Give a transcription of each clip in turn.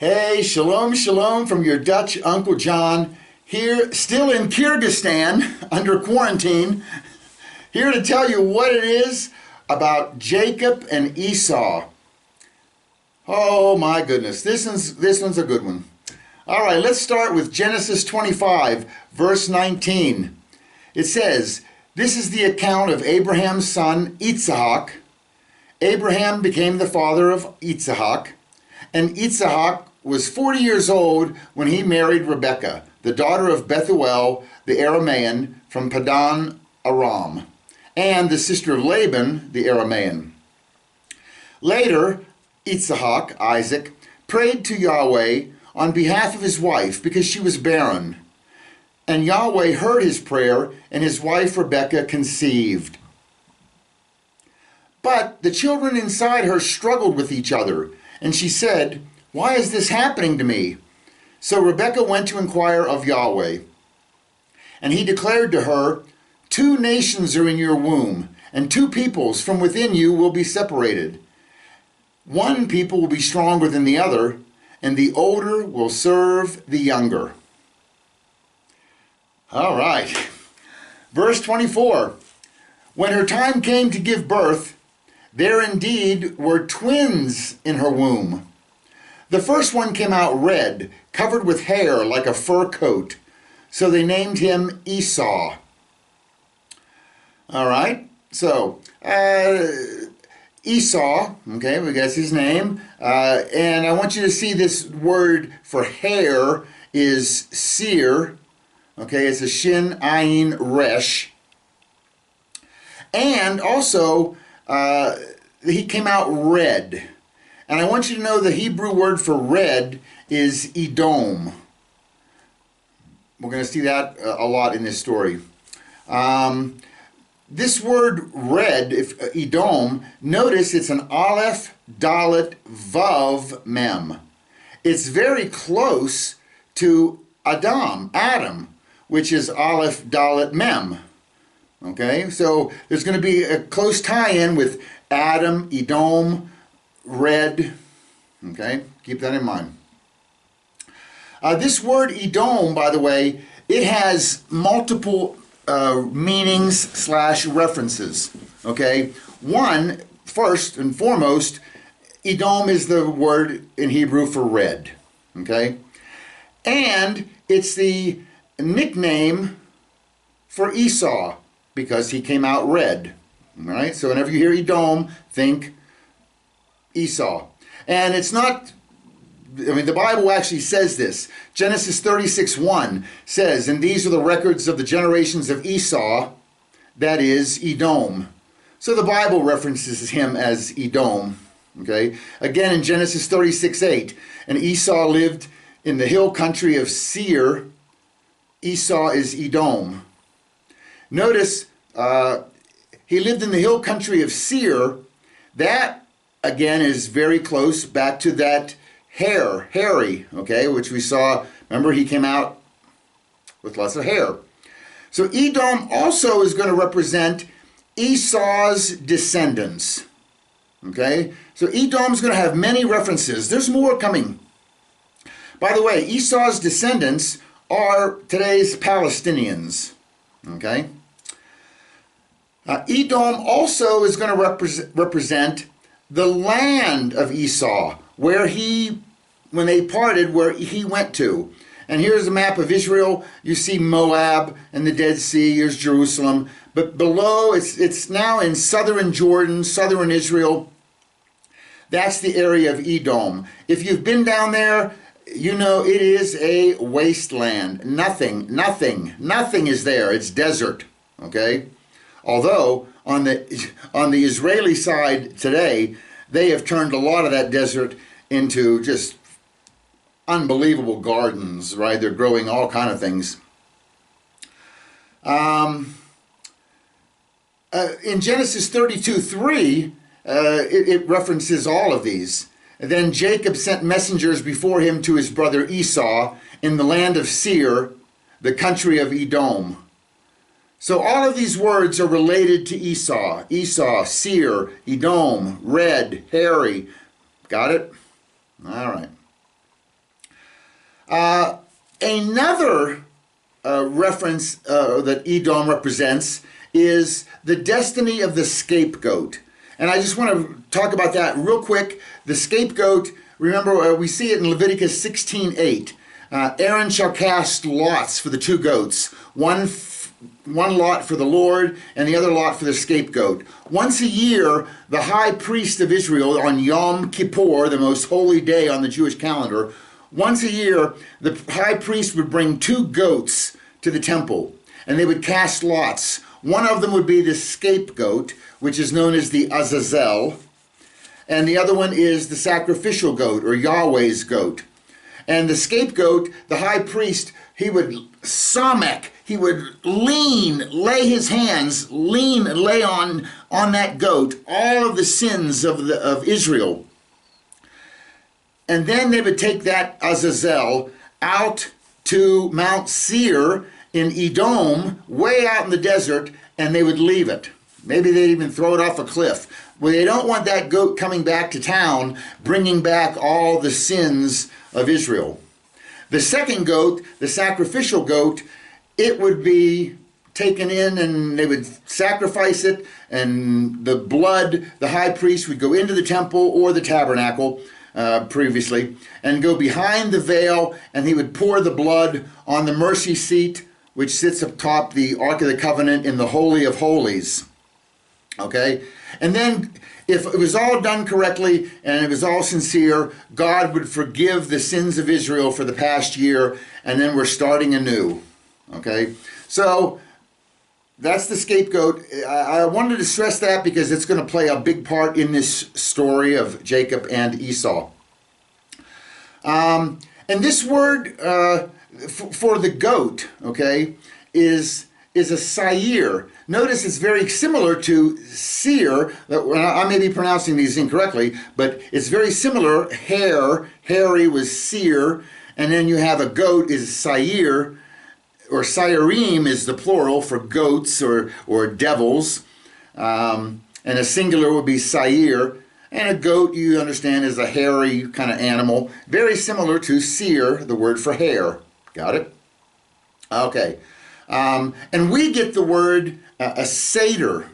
Hey, shalom, shalom from your Dutch Uncle John, here still in Kyrgyzstan under quarantine, here to tell you what it is about Jacob and Esau. Oh my goodness, this one's a good one. All right, let's start with Genesis 25, verse 19. It says, "This is the account of Abraham's son Isaac. Abraham became the father of Isaac, and Isaac was 40 years old when he married Rebekah, the daughter of Bethuel the Aramean from Padan Aram, and the sister of Laban the Aramean. Later, Isaac, prayed to Yahweh on behalf of his wife because she was barren. And Yahweh heard his prayer, and his wife Rebekah conceived. But the children inside her struggled with each other, and she said, 'Why is this happening to me?' So Rebekah went to inquire of Yahweh. And he declared to her, 'Two nations are in your womb, and two peoples from within you will be separated. One people will be stronger than the other, and the older will serve the younger.'" All right. Verse 24. "When her time came to give birth, there indeed were twins in her womb. The first one came out red, covered with hair like a fur coat. So they named him Esau." All right. So, Esau, okay, we guess his name. And I want you to see this word for hair is seer. Okay, it's a shin, ayin, resh. And also, he came out red. And I want you to know the Hebrew word for red is Edom. We're going to see that a lot in this story. This word red, if Edom, notice it's an aleph, dalet, vav, mem. It's very close to Adam, which is aleph, dalet, mem. Okay, so there's going to be a close tie-in with Adam, Edom, red. Okay, keep that in mind. This word Edom, by the way, it has multiple meanings / references. Okay, one, first and foremost, Edom is the word in Hebrew for red. Okay, and it's the nickname for Esau because he came out red. All right, so whenever you hear Edom, think Esau. And it's not, the Bible actually says this. Genesis 36:1 says, "And these are the records of the generations of Esau, that is, Edom." So the Bible references him as Edom. Okay. Again in Genesis 36:8, "And Esau lived in the hill country of Seir." Esau is Edom. Notice he lived in the hill country of Seir. That again is very close back to that hairy, okay, which we saw. Remember, he came out with lots of hair. So Edom also is going to represent Esau's descendants. Okay, so Edom's going to have many references. There's more coming. By the way, Esau's descendants are today's Palestinians. Okay. Edom also is going to represent the land of Esau, when they parted, where he went to. And here's a map of Israel. You see Moab and the Dead Sea. Here's Jerusalem. But below, it's now in southern Jordan, southern Israel. That's the area of Edom. If you've been down there, you know it is a wasteland. Nothing is there. It's desert. Okay? Although on the Israeli side today, they have turned a lot of that desert into just unbelievable gardens, right? They're growing all kind of things. In Genesis 32:3, it references all of these. "Then Jacob sent messengers before him to his brother Esau in the land of Seir, the country of Edom." So all of these words are related to Esau. Esau, Seir, Edom, red, hairy. Got it? All right. Another reference that Edom represents is the destiny of the scapegoat. And I just want to talk about that real quick. The scapegoat, remember, we see it in Leviticus 16:8. Aaron shall cast lots for the two goats, one lot for the Lord and the other lot for the scapegoat. Once a year, the high priest of Israel, on Yom Kippur, the most holy day on the Jewish calendar, once a year, the high priest would bring two goats to the temple, and they would cast lots. One of them would be the scapegoat, which is known as the Azazel, and the other one is the sacrificial goat, or Yahweh's goat. And the scapegoat, the high priest, he would samek, he would lay his hands, lay on that goat, all of the sins of Israel. And then they would take that Azazel out to Mount Seir in Edom, way out in the desert, and they would leave it. Maybe they'd even throw it off a cliff. Well, they don't want that goat coming back to town, bringing back all the sins of Israel. The second goat, the sacrificial goat, it would be taken in and they would sacrifice it, and the blood, the high priest would go into the temple or the tabernacle previously and go behind the veil, and he would pour the blood on the mercy seat, which sits atop the Ark of the Covenant in the Holy of Holies. Okay? And then if it was all done correctly and it was all sincere, God would forgive the sins of Israel for the past year, and then we're starting anew. Okay? So that's the scapegoat. I wanted to stress that because it's going to play a big part in this story of Jacob and Esau. And this word for the goat, okay, is a sair. Notice it's very similar to seer. I may be pronouncing these incorrectly, but it's very similar. Hairy was seer, and then you have a goat is sair, or sairim is the plural for goats or devils, and a singular would be sair. And a goat, you understand, is a hairy kind of animal, very similar to seer, the word for hair. Got it? Okay. And we get the word a satyr,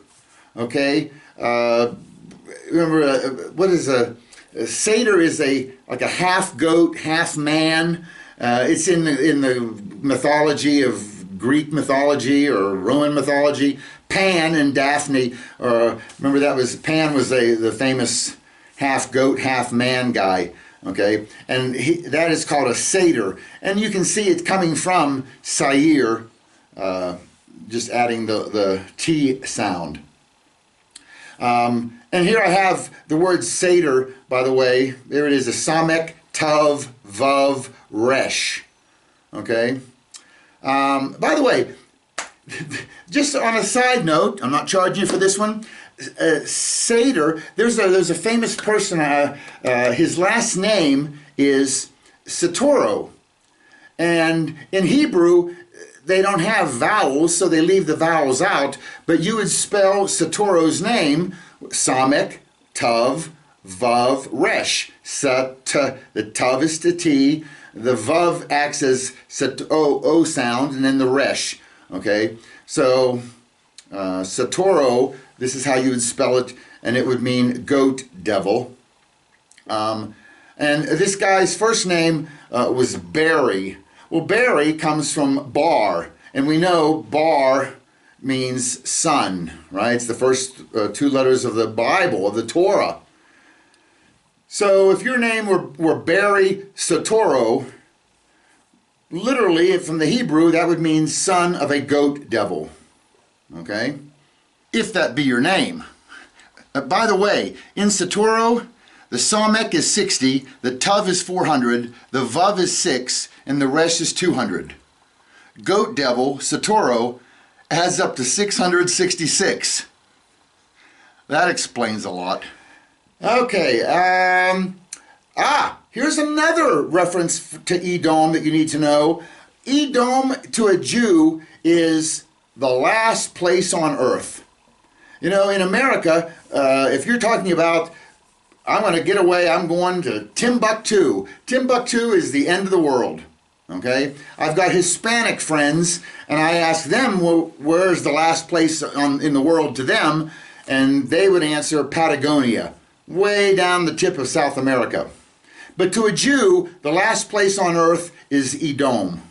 okay? Remember, what is a satyr? Is like a half goat, half man. It's in the mythology of Greek mythology or Roman mythology. Pan and Daphne, remember Pan was the famous half goat, half man guy. Okay, and that is called a satyr, and you can see it coming from sair, just adding the T sound. And here I have the word satyr, by the way. There it is, a samek, tav, vav, resh. Okay. By the way, just on a side note, I'm not charging you for this one. Satyr, there's a famous person, his last name is Satoro, and in Hebrew they don't have vowels, so they leave the vowels out, but you would spell Satoro's name Samek, Tav, Vav, Resh. The Tav is the T, the Vav acts as O sound, and then the Resh. Okay, so Satoro, this is how you would spell it, and it would mean goat devil. And this guy's first name was Barry. Well, Barry comes from bar, and we know bar means son, right? It's the first two letters of the Bible, of the Torah. So if your name were Barry Satoro, literally from the Hebrew, that would mean son of a goat devil. Okay? If that be your name. By the way, in Satoro, the Samek is 60, the Tav is 400, the Vav is 6, and the Resh is 200. Goat devil, Satoro, adds up to 666. That explains a lot. Okay, here's another reference to Edom that you need to know. Edom to a Jew is the last place on earth. You know, in America, if you're talking about, I'm going to get away, I'm going to Timbuktu. Timbuktu is the end of the world. Okay, I've got Hispanic friends, and I ask them, well, where's the last place in the world to them? And they would answer Patagonia, way down the tip of South America. But to a Jew, the last place on earth is Edom.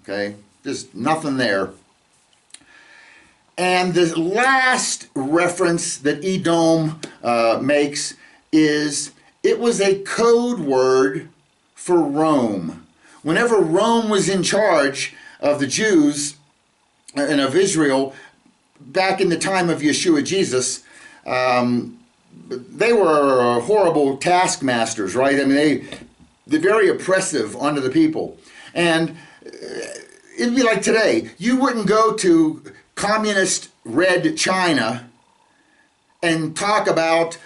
Okay, there's nothing there. And the last reference that Edom makes is it was a code word for Rome. Whenever Rome was in charge of the Jews and of Israel, back in the time of Yeshua Jesus, they were horrible taskmasters, right? I mean, they're very oppressive onto the people. And it'd be like today. You wouldn't go to communist Red China and talk about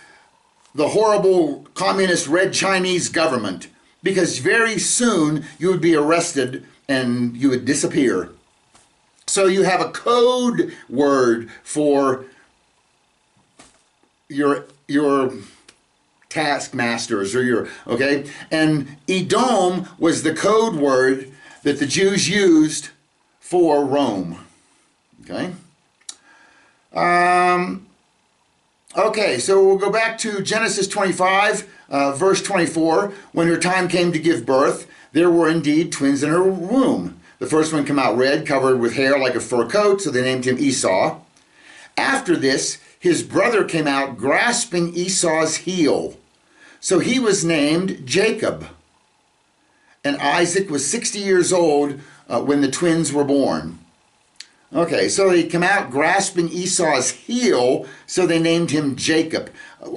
the horrible communist Red Chinese government, because very soon you would be arrested and you would disappear. So you have a code word for your taskmasters or your, okay? And Edom was the code word that the Jews used for Rome, okay? Okay, so we'll go back to Genesis 25, verse 24. When her time came to give birth, there were indeed twins in her womb. The first one came out red, covered with hair like a fur coat, so they named him Esau. After this, his brother came out grasping Esau's heel. So he was named Jacob. And Isaac was 60 years old when the twins were born. Okay, so he came out grasping Esau's heel, so they named him Jacob.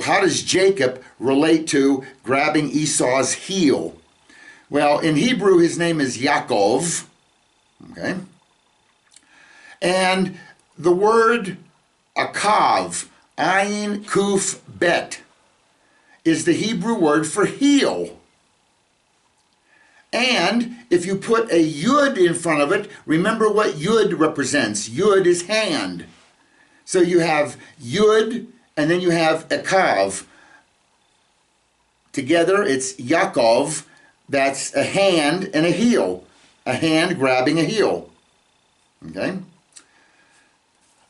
How does Jacob relate to grabbing Esau's heel? Well, in Hebrew, his name is Yaakov. Okay? And the word akav, ayin kuf bet, is the Hebrew word for heel. And if you put a yud in front of it, remember what yud represents. Yud is hand. So you have yud, and then you have akav. Together, it's Yaakov. That's a hand and a heel. A hand grabbing a heel. Okay?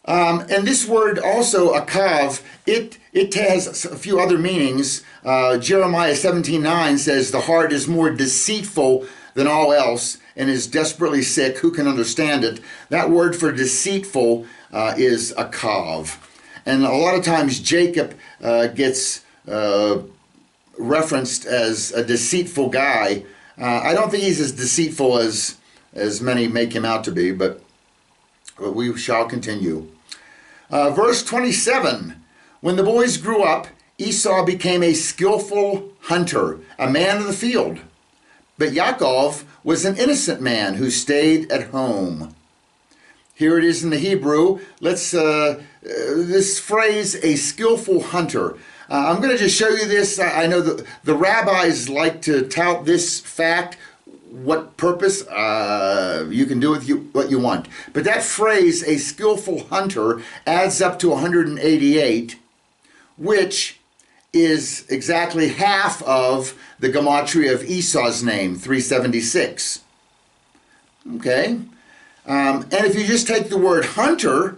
And this word also, akav, it has a few other meanings. Jeremiah 17:9 says, the heart is more deceitful than all else and is desperately sick. Who can understand it? That word for deceitful is akav. And a lot of times Jacob gets referenced as a deceitful guy. I don't think he's as deceitful as many make him out to be, but we shall continue. Verse 27, when the boys grew up, Esau became a skillful hunter, a man of the field. But Yaakov was an innocent man who stayed at home. Here it is in the Hebrew. Let's this phrase, a skillful hunter. I'm going to just show you this. I know the rabbis like to tout this fact. What purpose? You can do with what you want. But that phrase, a skillful hunter, adds up to 188, which is exactly half of the gematria of Esau's name, 376. Okay? And if you just take the word hunter,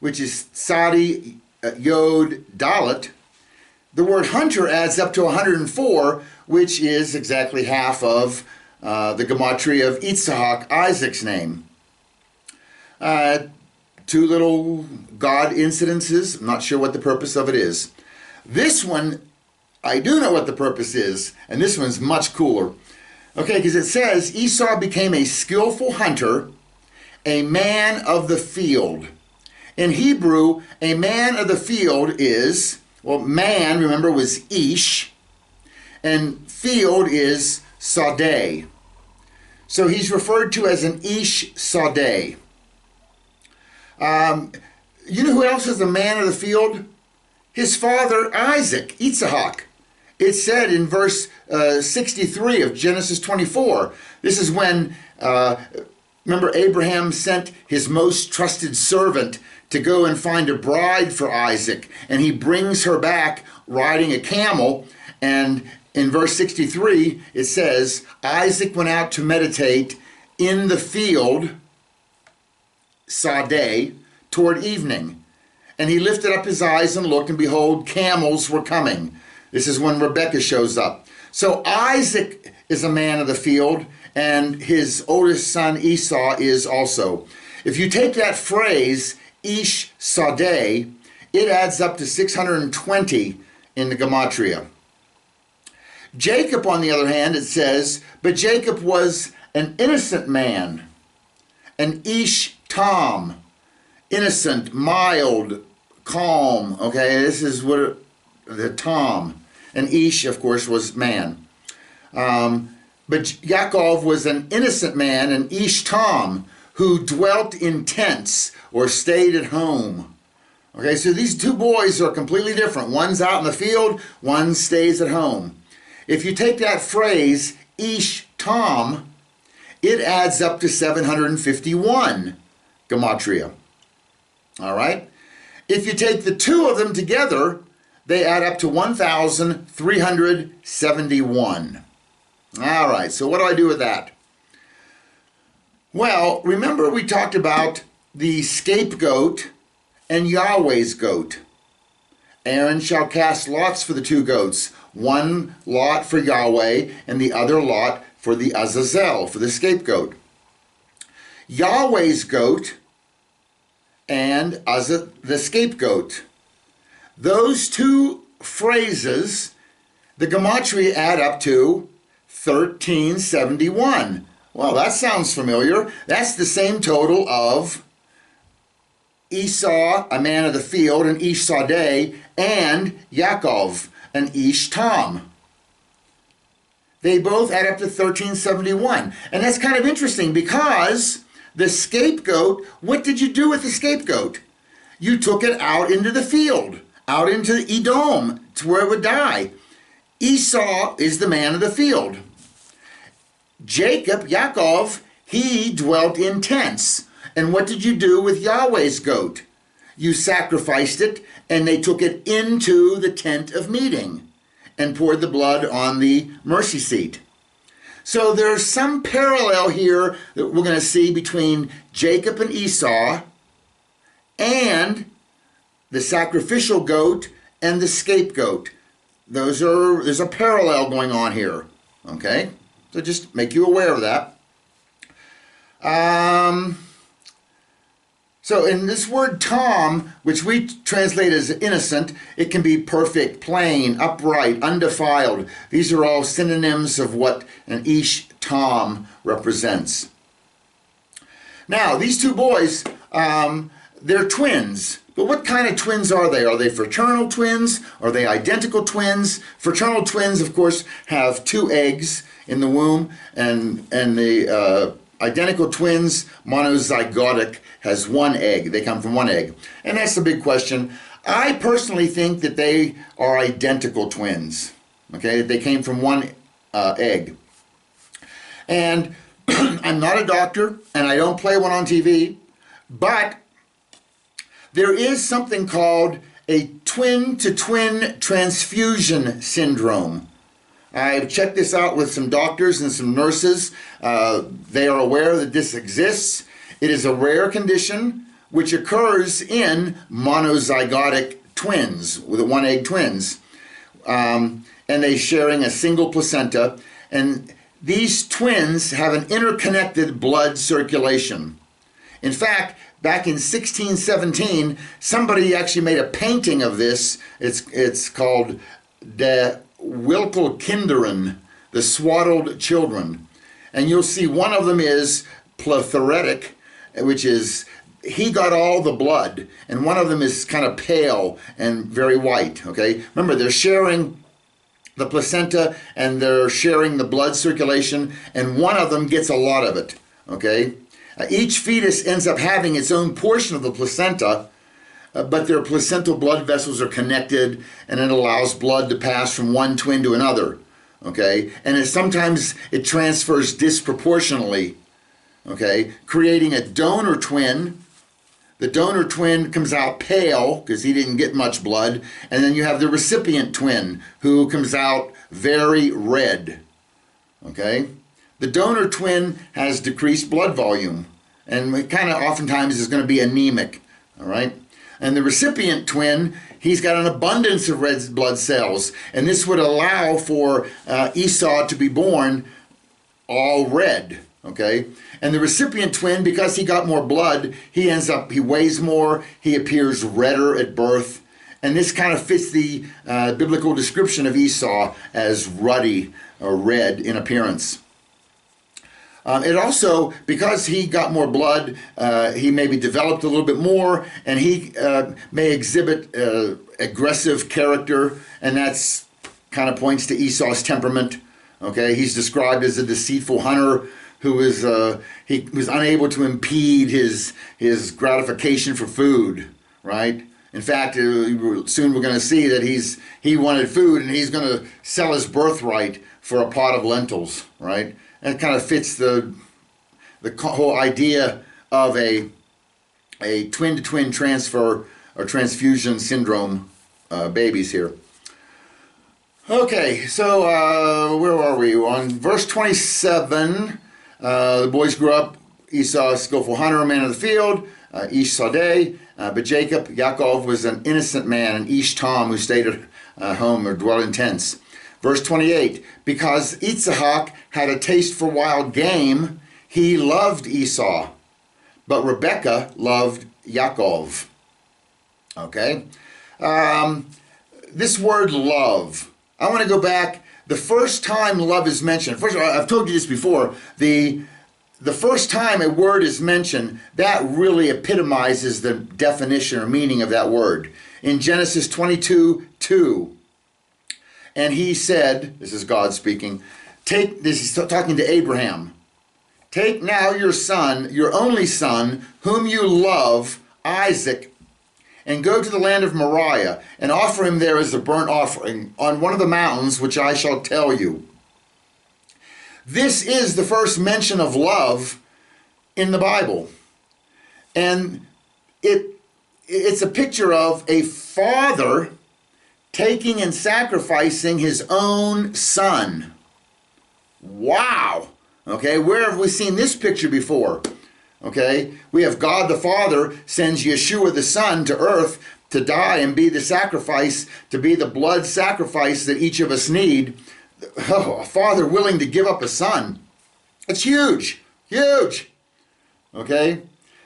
which is Sadi, Yod, Dalet, the word hunter adds up to 104, which is exactly half of the gematria of Yitzhak, Isaac's name. Two little God incidences. I'm not sure what the purpose of it is. This one, I do know what the purpose is, and this one's much cooler. Okay, because it says, Esau became a skillful hunter, a man of the field. In Hebrew, a man of the field is, well, man, remember, was ish, and field is sadeh. So he's referred to as an ish sadeh. You know who else is a man of the field? His father Isaac, Yitzhak. It said in verse 63 of Genesis 24, this is when, remember, Abraham sent his most trusted servant to go and find a bride for Isaac, and he brings her back riding a camel, and In verse 63, it says, Isaac went out to meditate in the field, Sadeh, toward evening. And he lifted up his eyes and looked, and behold, camels were coming. This is when Rebekah shows up. So Isaac is a man of the field, and his oldest son Esau is also. If you take that phrase, Ish Sadeh, it adds up to 620 in the Gematria. Jacob, on the other hand, it says, but Jacob was an innocent man, an Ish Tam, innocent, mild, calm. Okay, this is what the Tam. And Ish, of course, was man. But Yaakov was an innocent man, an Ish Tam, who dwelt in tents or stayed at home. Okay, so these two boys are completely different. One's out in the field, one stays at home. If you take that phrase, Ish Tam, it adds up to 751 Gematria. All right? If you take the two of them together, they add up to 1,371. All right, so what do I do with that? Well, remember we talked about the scapegoat and Yahweh's goat. Aaron shall cast lots for the two goats, one lot for Yahweh and the other lot for the Azazel, for the scapegoat. Yahweh's goat and the scapegoat. Those two phrases, the Gematria add up to 1371. Well, that sounds familiar. That's the same total of Esau, a man of the field, an Ish Sadeh, and Yaakov, an Ish Tam. They both add up to 1371. And that's kind of interesting because the scapegoat, what did you do with the scapegoat? You took it out into the field, out into Edom, to where it would die. Esau is the man of the field. Jacob, Yaakov, he dwelt in tents. And what did you do with Yahweh's goat? You sacrificed it, and they took it into the tent of meeting and poured the blood on the mercy seat. So there's some parallel here that we're going to see between Jacob and Esau and the sacrificial goat and the scapegoat. There's a parallel going on here. Okay? So just make you aware of that. So in this word Tom, which we translate as innocent, it can be perfect, plain, upright, undefiled. These are all synonyms of what an Ish Tom represents. Now, these two boys, they're twins. But what kind of twins are they? Are they fraternal twins? Are they identical twins? Fraternal twins, of course, have two eggs in the womb, and the identical twins, monozygotic, has one egg. They come from one egg. And that's the big question. I personally think that they are identical twins. Okay, they came from one egg. And I'm not a doctor, and I don't play one on TV, but there is something called a twin-to-twin transfusion syndrome. I've checked this out with some doctors and some nurses. They are aware that this exists. It is a rare condition which occurs in monozygotic twins, with one-egg twins. And they sharing a single placenta. And these twins have an interconnected blood circulation. In fact, back in 1617, somebody actually made a painting of this. It's called De Wilkelkinderen, the swaddled children. And you'll see one of them is plethoritic, which is, he got all the blood, and one of them is kind of pale and very white, okay? Remember, they're sharing the placenta and they're sharing the blood circulation, and one of them gets a lot of it, okay? Each fetus ends up having its own portion of the placenta, but their placental blood vessels are connected, and it allows blood to pass from one twin to another, okay? And sometimes it transfers disproportionately, okay, creating a donor twin. The donor twin comes out pale because he didn't get much blood, and then you have the recipient twin who comes out very red. Okay? The donor twin has decreased blood volume, and it kind of oftentimes is going to be anemic. All right? And the recipient twin, he's got an abundance of red blood cells, and this would allow for Esau to be born all red. Okay? And the recipient twin, because he got more blood, he weighs more, he appears redder at birth. And this kind of fits the biblical description of Esau as ruddy or red in appearance. It also, because he got more blood, he maybe developed a little bit more, and he may exhibit aggressive character, and that's kind of points to Esau's temperament. Okay, he's described as a deceitful hunter who he was unable to impede his gratification for food, right? In fact, soon we're going to see that he wanted food, and he's going to sell his birthright for a pot of lentils, right? That kind of fits the whole idea of a twin-to-twin transfer or transfusion syndrome babies here. Okay, so where are we? On verse 27, the boys grew up. Esau, a skillful hunter, a man of the field. Ish Sadeh, but Jacob, Yaakov, was an innocent man, and Ish Tom, who stayed at home or dwelt in tents. Verse 28, because Yitzhak had a taste for wild game, he loved Esau, but Rebekah loved Yaakov. Okay? This word love, I want to go back. The first time love is mentioned, first of all, I've told you this before, the first time a word is mentioned, that really epitomizes the definition or meaning of that word. In Genesis 22:2, and he said, this is God speaking, this is talking to Abraham, take now your son, your only son, whom you love, Isaac, and go to the land of Moriah, and offer him there as a burnt offering on one of the mountains which I shall tell you. This is the first mention of love in the Bible. And it's a picture of a father taking and sacrificing his own son. Wow! Okay, where have we seen this picture before? Okay, we have God the Father sends Yeshua the Son to earth to die and be the sacrifice, to be the blood sacrifice that each of us need. Oh, a father willing to give up a son. It's huge, huge. Okay,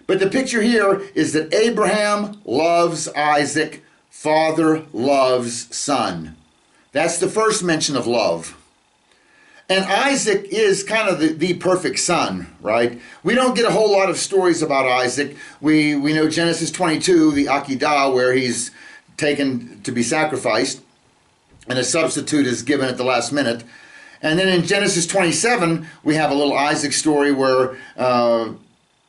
but the picture here is that Abraham loves Isaac, father loves son. That's the first mention of love. And Isaac is kind of the perfect son, right? We don't get a whole lot of stories about Isaac. We know Genesis 22, the Akedah, where he's taken to be sacrificed, and a substitute is given at the last minute. And then in Genesis 27, we have a little Isaac story where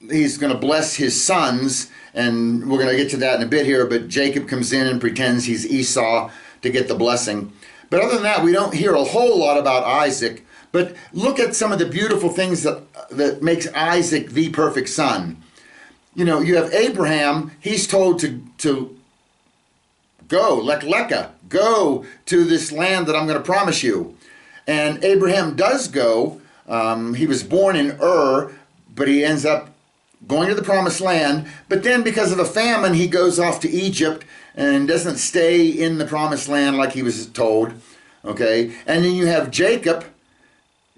he's going to bless his sons, and we're going to get to that in a bit here, but Jacob comes in and pretends he's Esau to get the blessing. But other than that, we don't hear a whole lot about Isaac. But look at some of the beautiful things that makes Isaac the perfect son. You know, you have Abraham, he's told to go, Leka, go to this land that I'm going to promise you. And Abraham does go. He was born in Ur, but he ends up going to the promised land. But then because of a famine, he goes off to Egypt and doesn't stay in the promised land like he was told. Okay, and then you have Jacob.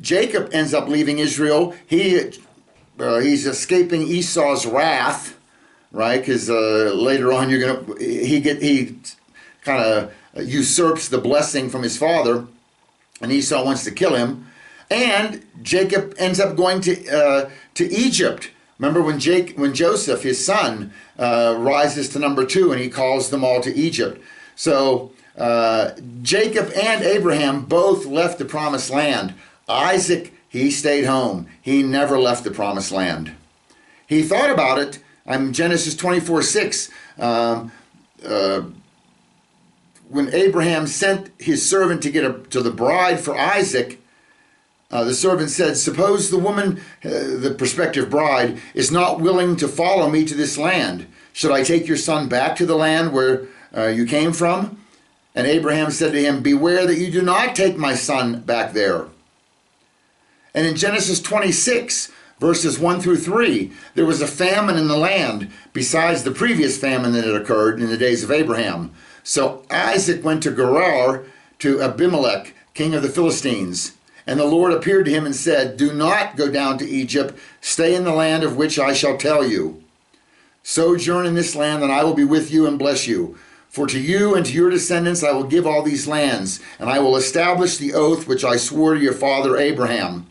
Jacob ends up leaving Israel. He's escaping Esau's wrath, right? Because later on he kind of usurps the blessing from his father, and Esau wants to kill him. And Jacob ends up going to Egypt. Remember when Joseph, his son, rises to number 2, and he calls them all to Egypt. So Jacob and Abraham both left the promised land. Isaac, he stayed home. He never left the promised land. He thought about it. Genesis 24:6. When Abraham sent his servant to get to the bride for Isaac, the servant said, suppose the woman, the prospective bride, is not willing to follow me to this land. Should I take your son back to the land where you came from? And Abraham said to him, beware that you do not take my son back there. And in Genesis 26, verses 1 through 3, there was a famine in the land besides the previous famine that had occurred in the days of Abraham. So Isaac went to Gerar to Abimelech, king of the Philistines. And the Lord appeared to him and said, do not go down to Egypt. Stay in the land of which I shall tell you. Sojourn in this land, and I will be with you and bless you. For to you and to your descendants I will give all these lands, and I will establish the oath which I swore to your father Abraham.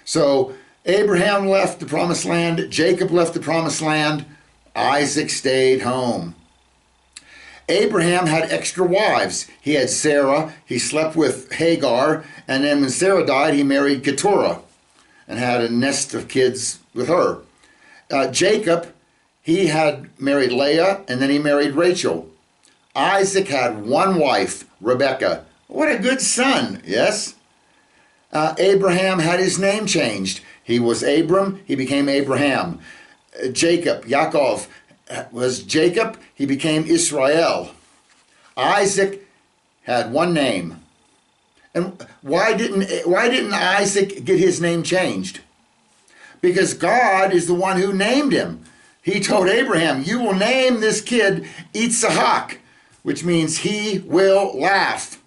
So Abraham left the promised land, Jacob left the promised land, Isaac stayed home. Abraham had extra wives. He had Sarah, he slept with Hagar, and then when Sarah died, he married Keturah and had a nest of kids with her. Jacob, he had married Leah, and then he married Rachel. Isaac had one wife, Rebekah. What a good son, yes? Abraham had his name changed. He was Abram, he became Abraham. Jacob, Yaakov, was Jacob, he became Israel. Isaac had one name. And why didn't Isaac get his name changed? Because God is the one who named him. He told Abraham, you will name this kid Yitzhak, which means he will laugh.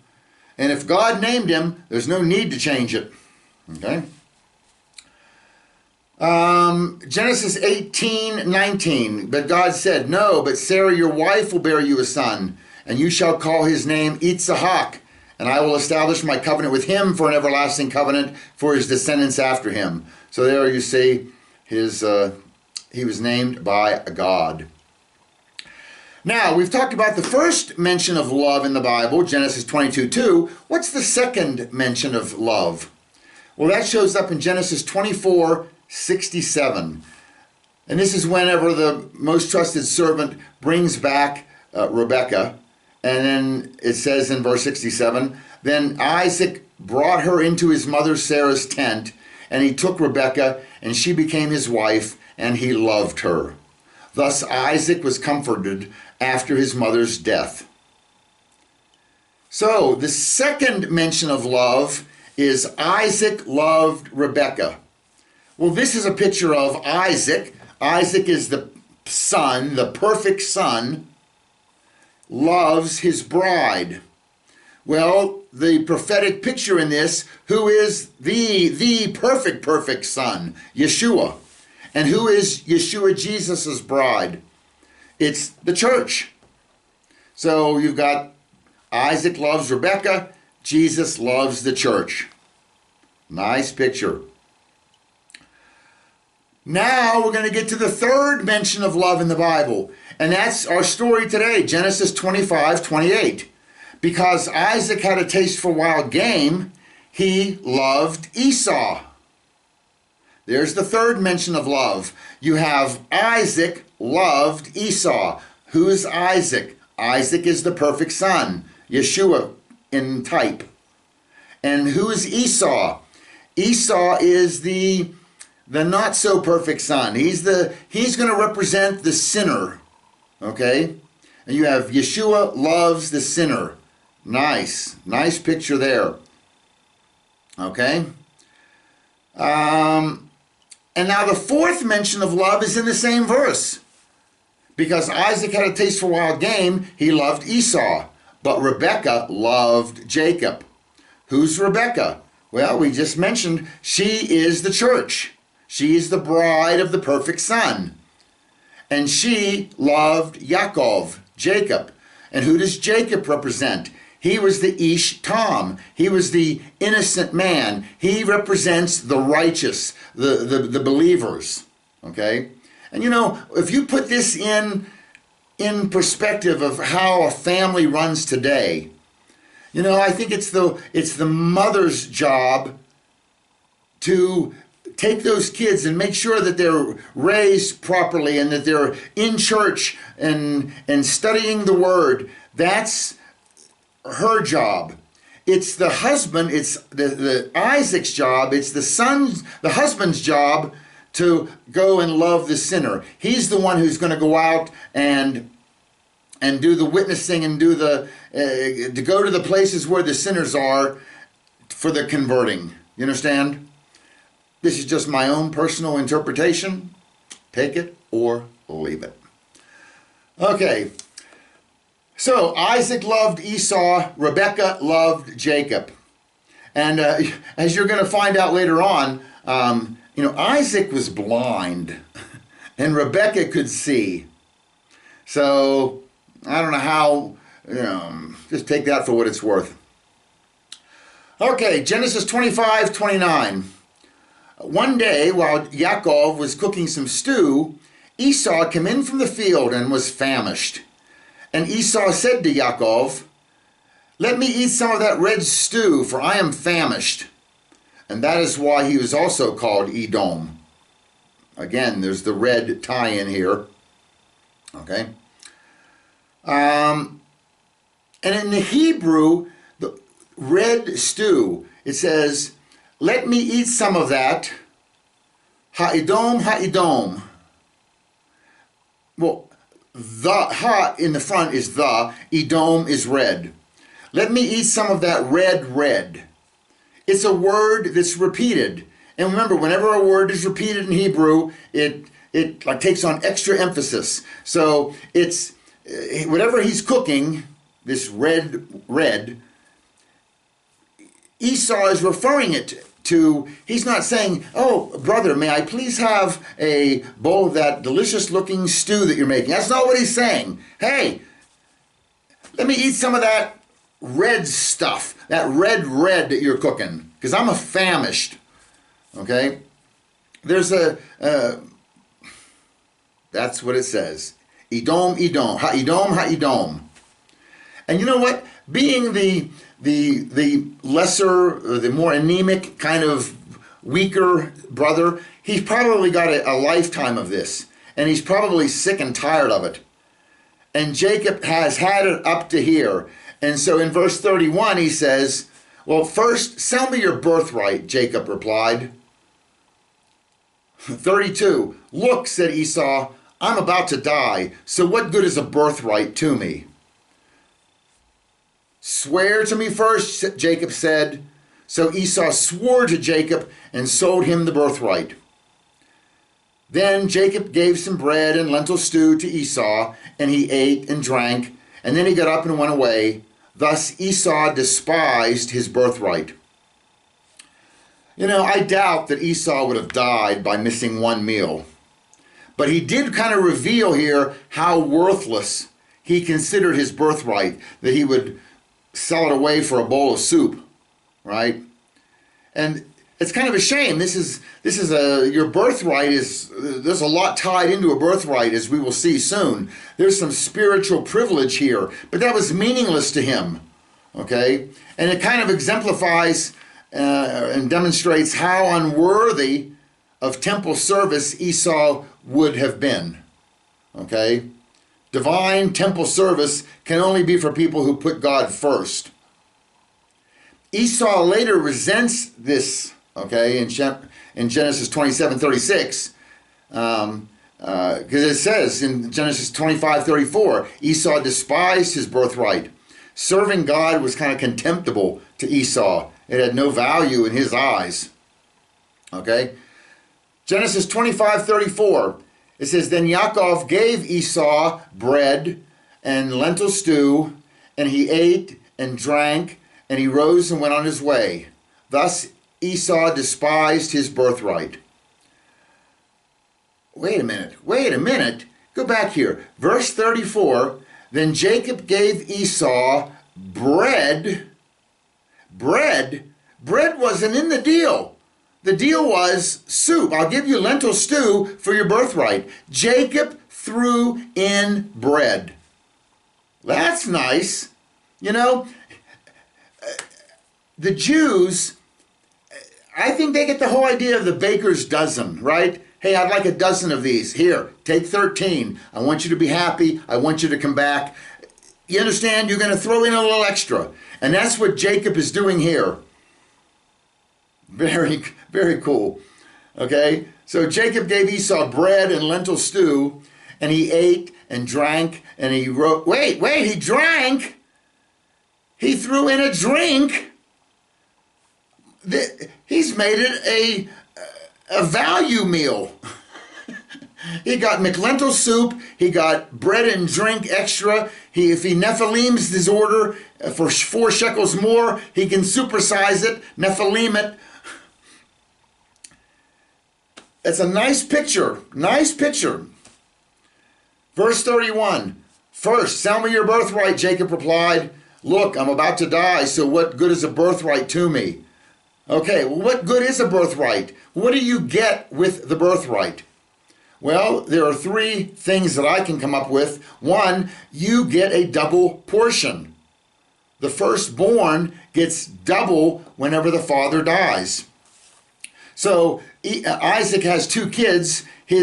And if God named him, there's no need to change it. Okay? Genesis 18:19. But God said, no, but Sarah your wife will bear you a son, and you shall call his name Yitzhak, and I will establish my covenant with him for an everlasting covenant for his descendants after him. So there you see he was named by God. Now, we've talked about the first mention of love in the Bible, Genesis 22:2. What's the second mention of love? Well, that shows up in Genesis 24:67. And this is whenever the most trusted servant brings back Rebekah. And then it says in verse 67, then Isaac brought her into his mother Sarah's tent, and he took Rebekah, and she became his wife, and he loved her. Thus Isaac was comforted after his mother's death. So the second mention of love is Isaac loved Rebekah. Well, this is a picture of Isaac. Isaac is the son, the perfect son, loves his bride. Well, the prophetic picture in this, who is the perfect son? Yeshua. And who is Yeshua, Jesus' bride? It's the church. So you've got Isaac loves Rebekah, Jesus loves the church. Nice picture. Now we're going to get to the third mention of love in the Bible. And that's our story today, Genesis 25:28. Because Isaac had a taste for wild game, he loved Esau. There's the third mention of love. You have Isaac loved Esau. Who is Isaac? Isaac is the perfect son, Yeshua in type. And who is Esau? Esau is the not so perfect son. He's going to represent the sinner. Okay? And you have Yeshua loves the sinner. Nice picture there. Okay? And now the fourth mention of love is in the same verse. Because Isaac had a taste for wild game, he loved Esau. But Rebekah loved Jacob. Who's Rebekah? Well, we just mentioned she is the church. She is the bride of the perfect son. And she loved Yaakov, Jacob. And who does Jacob represent? He was the Ish Tom. He was the innocent man. He represents the righteous, the believers. Okay? And you know, if you put this in perspective of how a family runs today, you know, I think it's the mother's job to take those kids and make sure that they're raised properly and that they're in church and studying the word. That's her job. It's the husband, it's the Isaac's job, it's the husband's job to go and love the sinner. He's the one who's going to go out and and do the witnessing and do the to go to the places where the sinners are for the converting. You understand? This is just my own personal interpretation. Take it or leave it. Okay. So Isaac loved Esau, Rebekah loved Jacob. And as you're going to find out later on, Isaac was blind and Rebekah could see. So I don't know how, just take that for what it's worth. Okay, Genesis 25:29. One day while Yaakov was cooking some stew, Esau came in from the field and was famished. And Esau said to Yaakov, "Let me eat some of that red stew, for I am famished." And that is why he was also called Edom. Again, there's the red tie-in here. Okay. And in the Hebrew, the red stew, it says, "Let me eat some of that. Ha-Edom, ha-Edom." Well, the ha in the front is the, Edom is red. Let me eat some of that red. It's a word that's repeated. And remember, whenever a word is repeated in Hebrew, it like takes on extra emphasis. So it's whatever he's cooking, this red, Esau is referring it to, he's not saying, "Oh, brother, may I please have a bowl of that delicious looking stew that you're making." That's not what he's saying. "Hey, let me eat some of that red stuff, that red that you're cooking, because I'm famished." Okay? There's that's what it says. Edom, ha-Edom, ha-Edom. And you know what? Being the lesser, or the more anemic, kind of weaker brother, he's probably got a lifetime of this. And he's probably sick and tired of it. And Jacob has had it up to here. And so in verse 31 he says, "Well, first, sell me your birthright," Jacob replied. 32, "Look," said Esau, "I'm about to die, so what good is a birthright to me?" "Swear to me first," Jacob said. So Esau swore to Jacob and sold him the birthright. Then Jacob gave some bread and lentil stew to Esau, and he ate and drank, and then he got up and went away. Thus Esau despised his birthright. I doubt that Esau would have died by missing one meal. But he did kind of reveal here how worthless he considered his birthright, that he would sell it away for a bowl of soup, right? And it's kind of a shame. Your birthright there's a lot tied into a birthright, as we will see soon. There's some spiritual privilege here, but that was meaningless to him, okay? And it kind of exemplifies and demonstrates how unworthy of temple service Esau would have been, okay? Divine temple service can only be for people who put God first. Esau later resents this, okay, in Genesis 27:36, because it says in Genesis 25:34, Esau despised his birthright. Serving God was kind of contemptible to Esau. It had no value in his eyes, okay? Genesis 25:34. It says, "Then Yaakov gave Esau bread and lentil stew, and he ate and drank, and he rose and went on his way. Thus Esau despised his birthright." Wait a minute. Go back here. Verse 34, "Then Jacob gave Esau bread." Bread wasn't in the deal. The deal was soup. "I'll give you lentil stew for your birthright." Jacob threw in bread. That's nice. The Jews, I think they get the whole idea of the baker's dozen, right? "Hey, I'd like a dozen of these. Here, take 13. I want you to be happy. I want you to come back." You understand? You're going to throw in a little extra. And that's what Jacob is doing here. Very, very cool. Okay? So Jacob gave Esau bread and lentil stew, and he ate and drank, and he wrote, wait, he drank? He threw in a drink? He's made it a value meal. He got McLentil soup, he got bread and drink extra. If he Nephilims his order for 4 shekels more, he can supersize it, Nephilim it. It's a nice picture, nice picture. Verse 31, first, sell me your birthright, Jacob replied. Look, I'm about to die, so what good is a birthright to me? Okay, well, what good is a birthright? What do you get with the birthright? Well, there are 3 things that I can come up with. 1, you get a double portion. The firstborn gets double whenever the father dies. So Isaac has 2 kids. What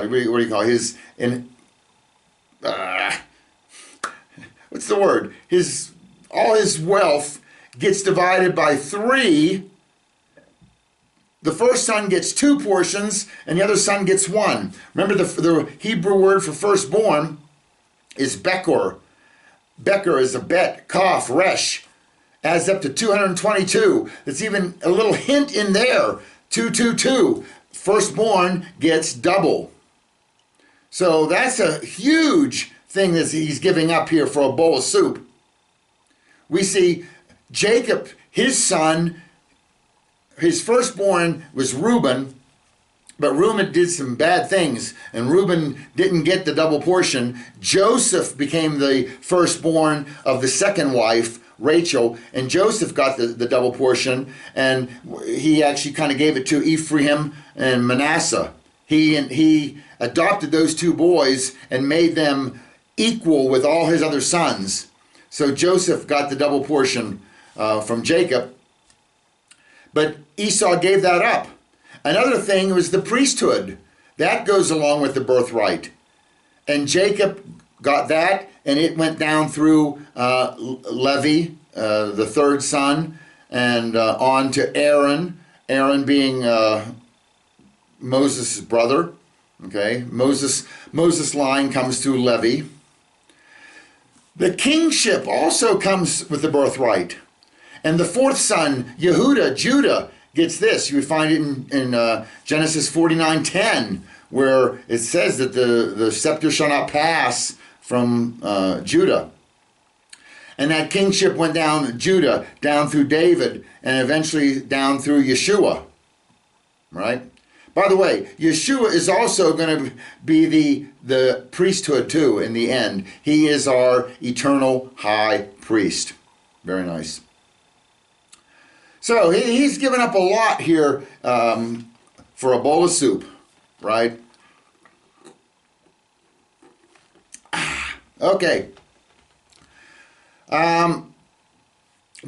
do you call it? What's the word? All his wealth gets divided by 3. The first son gets 2 portions, and the other son gets 1. Remember, the Hebrew word for firstborn is Bekor. Bekor is a bet, Kaf, Resh. Adds up to 222. There's even a little hint in there. 222. Firstborn gets double. So that's a huge thing that he's giving up here for a bowl of soup. We see Jacob, his son, his firstborn was Reuben, but Reuben did some bad things, and Reuben didn't get the double portion. Joseph became the firstborn of the second wife, Rachel, and Joseph got the double portion, and he actually kind of gave it to Ephraim and Manasseh. He adopted those 2 boys and made them equal with all his other sons. So Joseph got the double portion from Jacob, but Esau gave that up. Another thing was the priesthood. That goes along with the birthright. And Jacob got that, and it went down through Levi, the 3rd son, and on to Aaron. Aaron being Moses' brother. Okay, Moses' line comes through Levi. The kingship also comes with the birthright. And the 4th son, Yehuda, Judah, gets this. You would find it in Genesis 49:10, where it says that the scepter shall not pass from Judah. And that kingship went down Judah, down through David, and eventually down through Yeshua. Right? By the way, Yeshua is also going to be the priesthood too in the end. He is our eternal high priest. Very nice. So he's given up a lot here for a bowl of soup, right? Okay.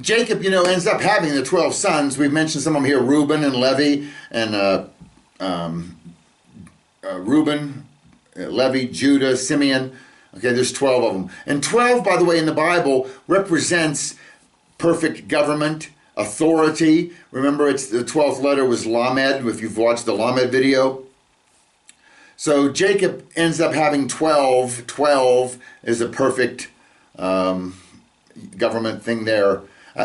Jacob, ends up having the 12 sons. We've mentioned some of them here, Reuben and Levi, and Reuben, Levi, Judah, Simeon. Okay, there's 12 of them. And 12, by the way, in the Bible represents perfect government, authority. Remember, the 12th letter was Lamed, if you've watched the Lamed video. So Jacob ends up having 12. 12 is a perfect government thing there.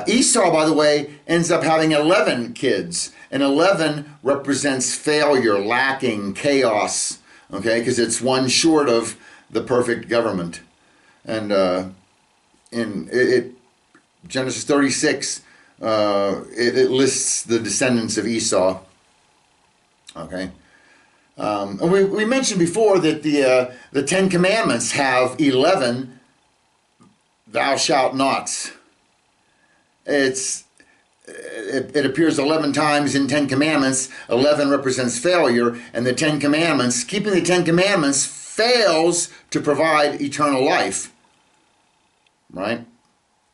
Esau, by the way, ends up having 11 kids. And 11 represents failure, lacking, chaos. Okay, because it's one short of the perfect government. And in Genesis 36, it lists the descendants of Esau. Okay. And we mentioned before that the 10 Commandments have 11 thou shalt nots. It appears 11 times in 10 Commandments. 11 represents failure, and the 10 Commandments, keeping the 10 Commandments fails to provide eternal life. Right?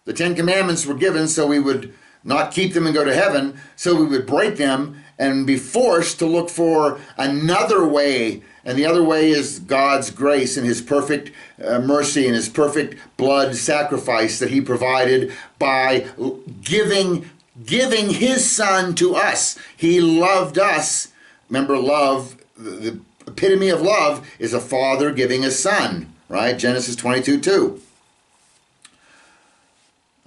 The 10 Commandments were given so we would not keep them and go to heaven, so we would break them and be forced to look for another way. And the other way is God's grace and his perfect mercy and his perfect blood sacrifice that he provided by giving his son to us. He loved us. Remember, love, the epitome of love is a father giving a son, right? Genesis 22:2.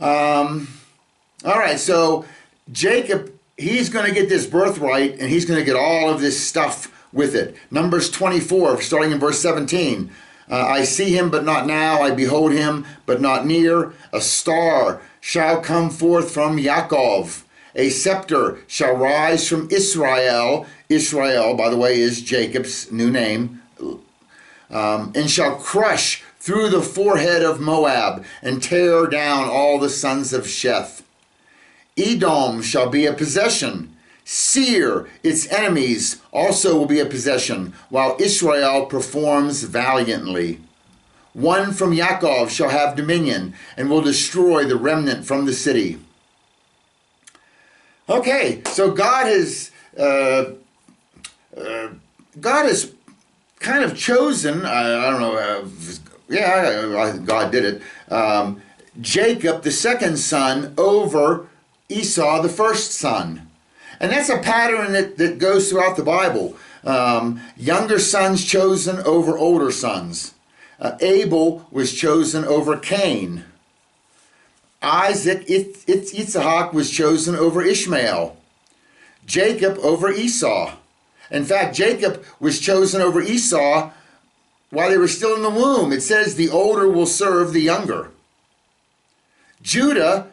All right, so Jacob, he's going to get this birthright, and he's going to get all of this stuff with it. Numbers 24, starting in verse 17. I see him, but not now. I behold him, but not near. A star shall come forth from Yaakov. A scepter shall rise from Israel. Israel, by the way, is Jacob's new name. And shall crush through the forehead of Moab and tear down all the sons of Sheth. Edom shall be a possession. Seir, its enemies, also will be a possession, while Israel performs valiantly. One from Yaakov shall have dominion and will destroy the remnant from the city. Okay, so God has kind of chosen, I don't know, God did it, Jacob, the second son, over Esau, the first son. And that's a pattern that goes throughout the Bible. Younger sons chosen over older sons. Abel was chosen over Cain. Isaac, Yitzhak was chosen over Ishmael. Jacob over Esau. In fact, Jacob was chosen over Esau while they were still in the womb. It says the older will serve the younger. Judah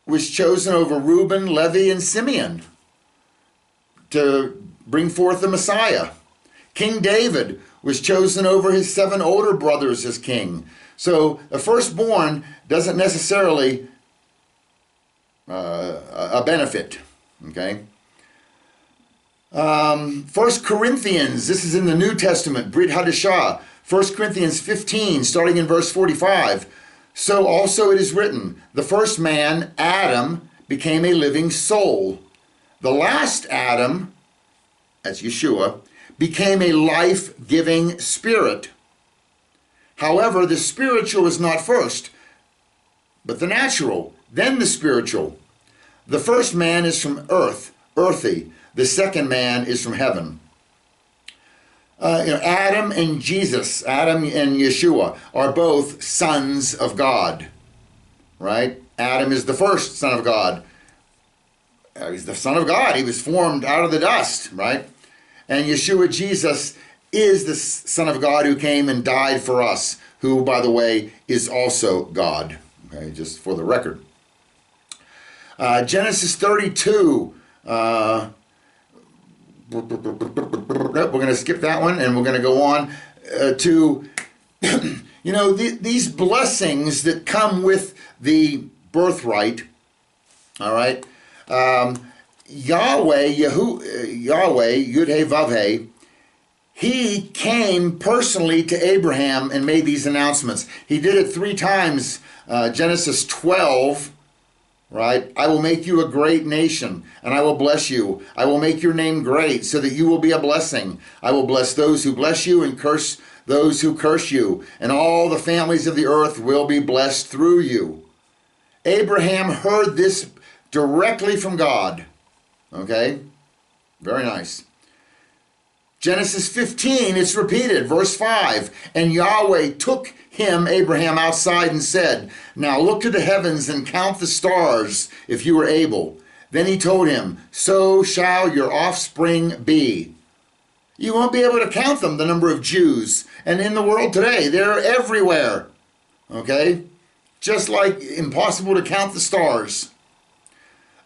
was chosen over Reuben, Levi, and Simeon to bring forth the Messiah. King David was chosen over his 7 older brothers as king. So the firstborn doesn't necessarily a benefit, okay? 1 Corinthians, this is in the New Testament, Brit Hadashah, 1 Corinthians 15, starting in verse 45. So also it is written, the first man, Adam, became a living soul. The last Adam, that's Yeshua, became a life-giving spirit. However, the spiritual is not first, but the natural, then the spiritual. The first man is from earth, earthy. The second man is from heaven. Adam and Jesus, Adam and Yeshua, are both sons of God, right? Adam is the first son of God. He's the son of God. He was formed out of the dust, right? And Yeshua, Jesus, is the Son of God who came and died for us, who, by the way, is also God, okay, just for the record. Genesis 32, we're going to skip that one, and we're going to go on to, these blessings that come with the birthright, all right? Yahweh, Yud-Heh-Vav-Heh, he came personally to Abraham and made these announcements. He did it 3 times. Genesis 12, right? I will make you a great nation, and I will bless you. I will make your name great, so that you will be a blessing. I will bless those who bless you and curse those who curse you, and all the families of the earth will be blessed through you. Abraham heard this directly from God. Okay? Very nice. Genesis 15, it's repeated, verse 5. And Yahweh took him, Abraham, outside and said, now look to the heavens and count the stars, if you are able. Then he told him, so shall your offspring be. You won't be able to count them, the number of Jews. And in the world today, they're everywhere. Okay? Just like impossible to count the stars.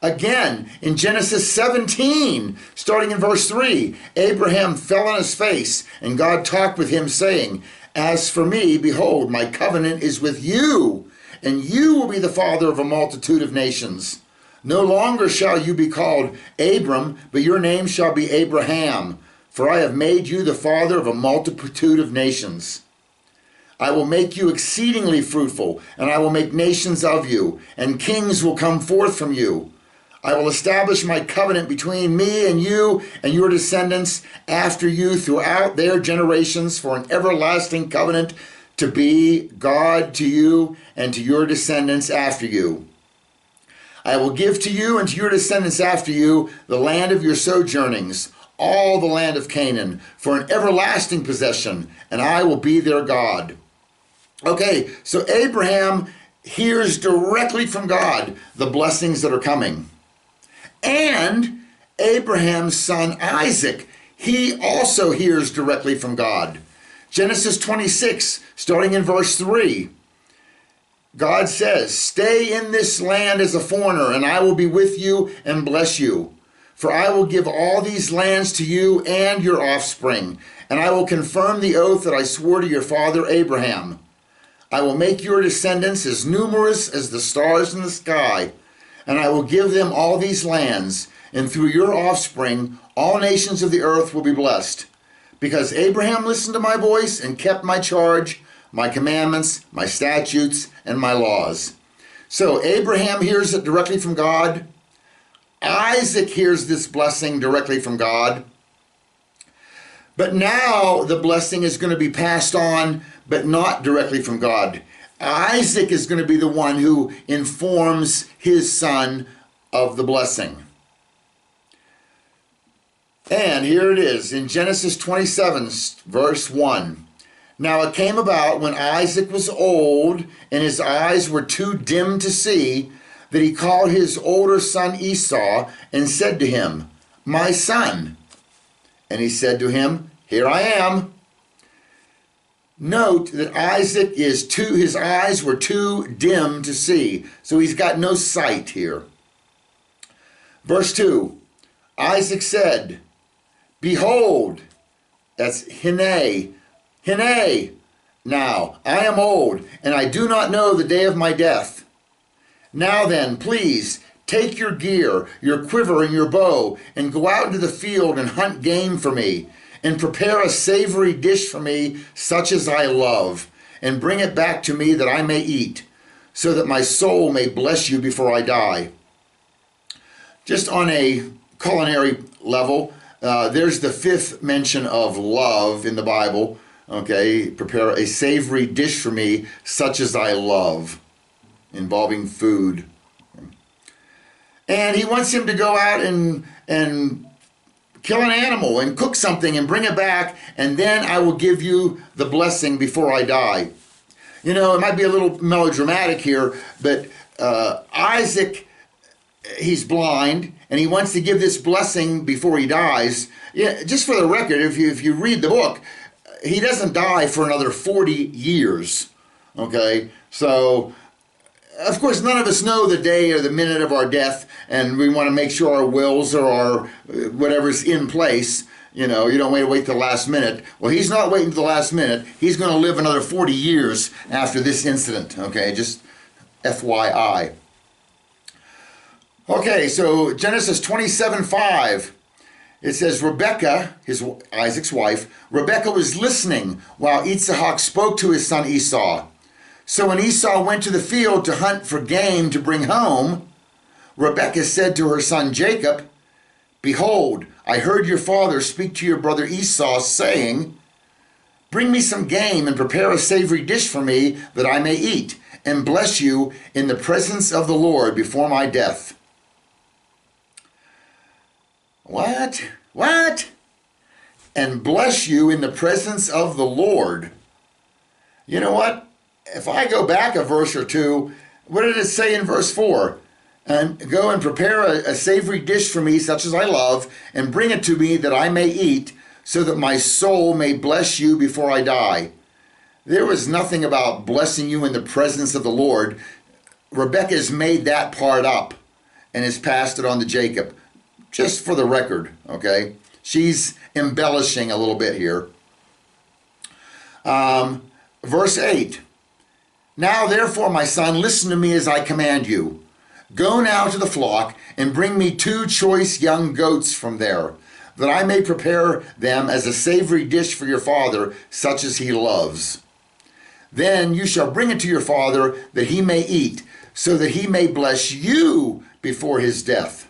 Again, in Genesis 17, starting in verse 3, Abraham fell on his face, and God talked with him, saying, as for me, behold, my covenant is with you, and you will be the father of a multitude of nations. No longer shall you be called Abram, but your name shall be Abraham, for I have made you the father of a multitude of nations. I will make you exceedingly fruitful, and I will make nations of you, and kings will come forth from you. I will establish my covenant between me and you and your descendants after you throughout their generations for an everlasting covenant to be God to you and to your descendants after you. I will give to you and to your descendants after you the land of your sojournings, all the land of Canaan for an everlasting possession, and I will be their God. Okay, so Abraham hears directly from God the blessings that are coming. And Abraham's son Isaac, he also hears directly from God. Genesis 26, starting in verse 3. God says, "Stay in this land as a foreigner, and I will be with you and bless you. For I will give all these lands to you and your offspring, and I will confirm the oath that I swore to your father Abraham. I will make your descendants as numerous as the stars in the sky, and I will give them all these lands, and through your offspring all nations of the earth will be blessed. Because Abraham listened to my voice and kept my charge, my commandments, my statutes, and my laws." So Abraham hears it directly from God. Isaac hears this blessing directly from God. But now the blessing is going to be passed on, but not directly from God. Isaac is going to be the one who informs his son of the blessing. And here it is in Genesis 27, verse 1. "Now it came about when Isaac was old and his eyes were too dim to see, that he called his older son Esau and said to him, 'My son.' And he said to him, 'Here I am.'" Note that his eyes were too dim to see. So he's got no sight here. Verse 2, Isaac said, "Behold," that's Hine, "now I am old, and I do not know the day of my death. Now then, please, take your gear, your quiver, and your bow, and go out into the field and hunt game for me, and prepare a savory dish for me, such as I love, and bring it back to me that I may eat, so that my soul may bless you before I die." Just on a culinary level, there's the fifth mention of love in the Bible. Okay, prepare a savory dish for me, such as I love, involving food. And he wants him to go out and kill an animal and cook something and bring it back, and then I will give you the blessing before I die. You know, it might be a little melodramatic here, but Isaac, he's blind, and he wants to give this blessing before he dies. Yeah, just for the record, if you read the book, he doesn't die for another 40 years. Okay, so of course none of us know the day or the minute of our death, and we want to make sure our wills or our whatever's in place. You know, you don't wait till the last minute. Well, he's not waiting till the last minute. He's going to live another 40 years after this incident. Okay, just FYI. Okay, so Genesis 27:5. It says, Rebekah, Isaac's wife, Rebekah was listening while Isaac spoke to his son Esau. So when Esau went to the field to hunt for game to bring home, Rebekah said to her son Jacob, "Behold, I heard your father speak to your brother Esau, saying, 'Bring me some game and prepare a savory dish for me that I may eat, and bless you in the presence of the Lord before my death.'" What? "And bless you in the presence of the Lord." You know what? If I go back a verse or two, what did it say in verse 4? "And go and prepare a savory dish for me, such as I love, and bring it to me that I may eat, so that my soul may bless you before I die." There was nothing about blessing you in the presence of the Lord. Rebekah has made that part up and has passed it on to Jacob. Just for the record, okay? She's embellishing a little bit here. Verse 8. "Now therefore, my son, listen to me as I command you. Go now to the flock and bring me 2 choice young goats from there, that I may prepare them as a savory dish for your father, such as he loves. Then you shall bring it to your father, that he may eat, so that he may bless you before his death."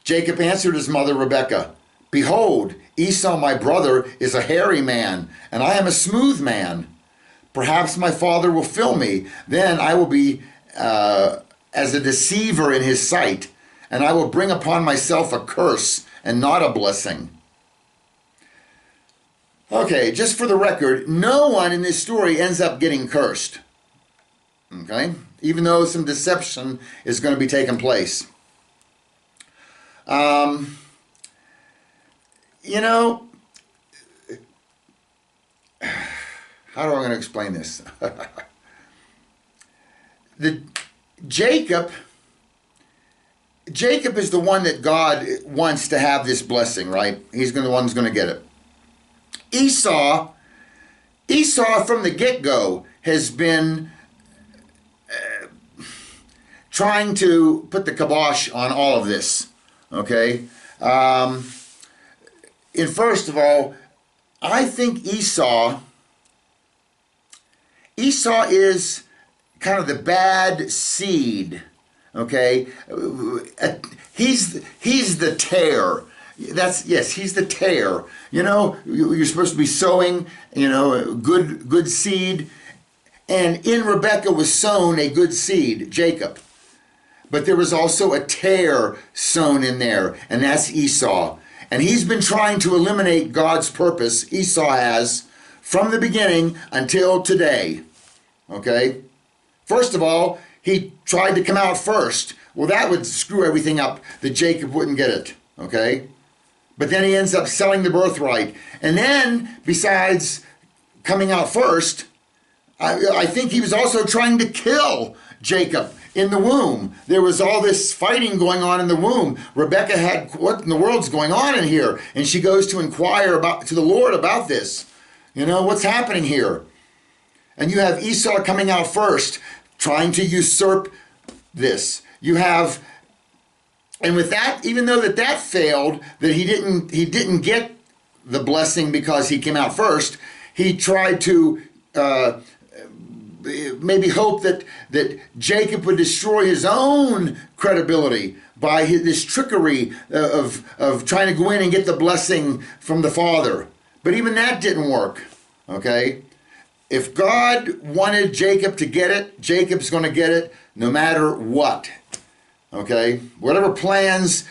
Jacob answered his mother Rebekah, "Behold, Esau my brother is a hairy man, and I am a smooth man. Perhaps my father will fill me, then I will be as a deceiver in his sight, and I will bring upon myself a curse and not a blessing. Okay, just for the record, no one in this story ends up getting cursed. Okay? Even though some deception is going to be taking place. You know, how am I going to explain this? Jacob is the one that God wants to have this blessing, right? He's the one who's going to get it. Esau from the get-go has been trying to put the kibosh on all of this, okay? And first of all, I think Esau is kind of the bad seed, okay? He's the tare. He's the tare. You know, you're supposed to be sowing, good seed. And in Rebekah was sown a good seed, Jacob. But there was also a tare sown in there, and that's Esau. And he's been trying to eliminate God's purpose, Esau has, from the beginning until today. Okay? First of all, he tried to come out first. Well, that would screw everything up, that Jacob wouldn't get it. Okay? But then he ends up selling the birthright. And then, besides coming out first, I think he was also trying to kill Jacob in the womb. There was all this fighting going on in the womb. Rebekah had, what in the world's going on in here? And she goes to inquire to the Lord about this. What's happening here? And you have Esau coming out first, trying to usurp this. You have, and with that, even though that failed, that he didn't get the blessing because he came out first, he tried to maybe hope that Jacob would destroy his own credibility by this trickery of trying to go in and get the blessing from the father. But even that didn't work, okay? If God wanted Jacob to get it, Jacob's going to get it no matter what, okay? Whatever plans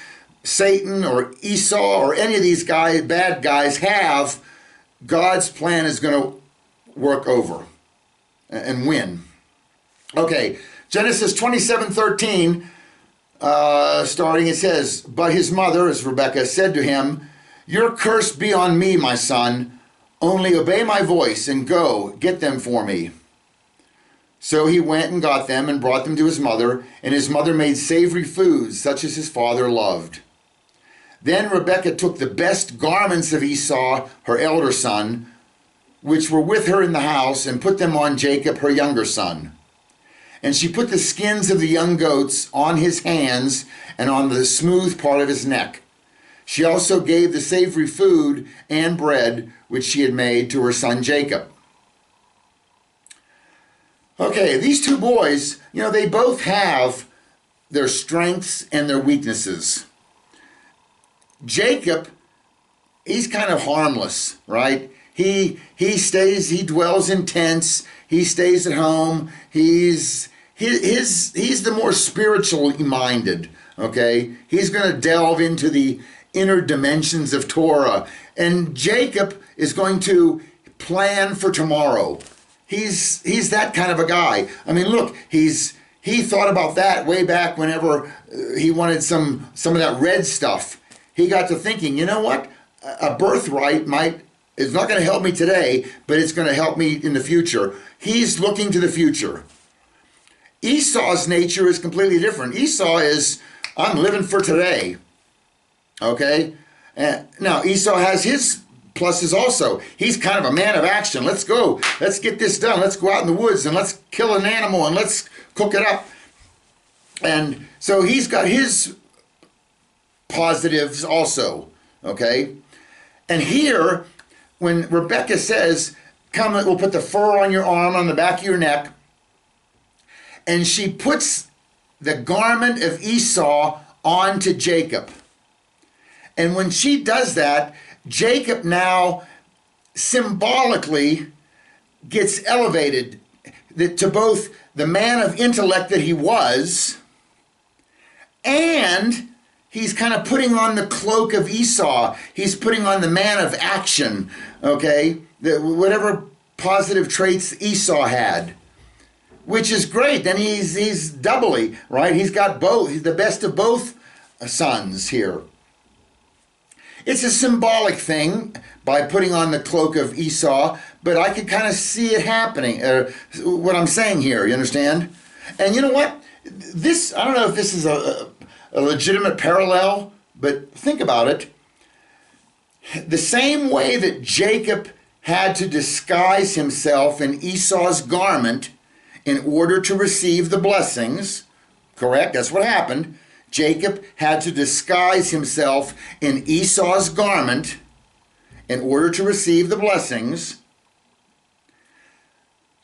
Satan or Esau or any of these bad guys have, God's plan is going to work over and win. Okay, Genesis 27:13, starting, it says, "But his mother," as Rebekah, "said to him, 'Your curse be on me, my son. Only obey my voice and go, get them for me.' So he went and got them and brought them to his mother, and his mother made savory foods, such as his father loved. Then Rebekah took the best garments of Esau, her elder son, which were with her in the house, and put them on Jacob, her younger son. And she put the skins of the young goats on his hands and on the smooth part of his neck. She also gave the savory food and bread which she had made to her son Jacob." Okay, these two boys, they both have their strengths and their weaknesses. Jacob, he's kind of harmless, right? He dwells in tents, he stays at home, he's the more spiritually minded, okay? He's going to delve into the inner dimensions of Torah. And Jacob is going to plan for tomorrow. He's that kind of a guy. I mean, look, he thought about that way back whenever he wanted some of that red stuff. He got to thinking, you know what? A birthright it's not going to help me today, but it's going to help me in the future. He's looking to the future. Esau's nature is completely different. Esau is, I'm living for today. Okay? Now, Esau has his pluses also. He's kind of a man of action. Let's go. Let's get this done. Let's go out in the woods and let's kill an animal and let's cook it up. And so he's got his positives also. Okay? And here, when Rebekah says, "Come, we'll put the fur on your arm, on the back of your neck," and she puts the garment of Esau onto Jacob. And when she does that, Jacob now symbolically gets elevated to both the man of intellect that he was, and he's kind of putting on the cloak of Esau. He's putting on the man of action, okay? Whatever positive traits Esau had, which is great. Then he's doubly, right? He's got both. He's the best of both sons here. It's a symbolic thing by putting on the cloak of Esau, but I could kind of see it happening, what I'm saying here, you understand? And you know what? This, I don't know if this is a legitimate parallel, but think about it. The same way that Jacob had to disguise himself in Esau's garment in order to receive the blessings, correct? That's what happened. Jacob had to disguise himself in Esau's garment in order to receive the blessings.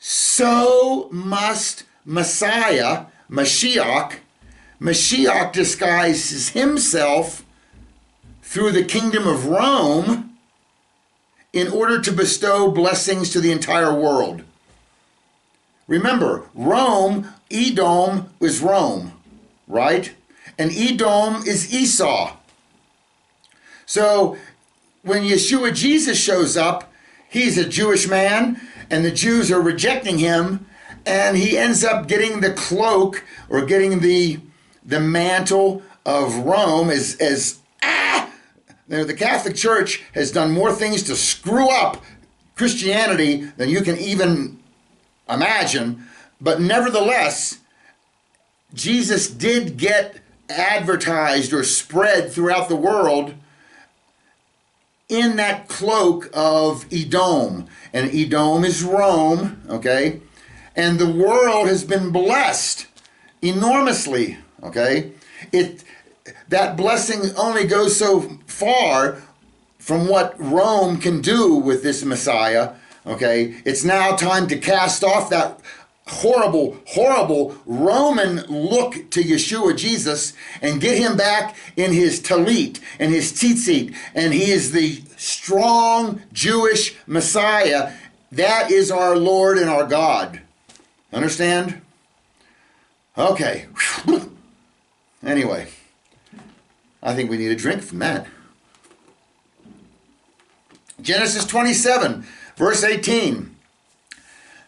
So must Messiah, Mashiach disguises himself through the kingdom of Rome in order to bestow blessings to the entire world. Remember, Rome, Edom is Rome, right? And Edom is Esau. So when Yeshua Jesus shows up, he's a Jewish man, and the Jews are rejecting him, and he ends up getting the cloak or getting the mantle of Rome the Catholic Church has done more things to screw up Christianity than you can even imagine. But nevertheless, Jesus did get advertised or spread throughout the world in that cloak of Edom. And Edom is Rome, okay? And the world has been blessed enormously, okay? That blessing only goes so far from what Rome can do with this Messiah, okay? It's now time to cast off that horrible, horrible Roman look to Yeshua Jesus and get him back in his talit and his tzitzit, and he is the strong Jewish Messiah. That is our Lord and our God. Understand? Okay. Anyway, I think we need a drink from that. Genesis 27, verse 18.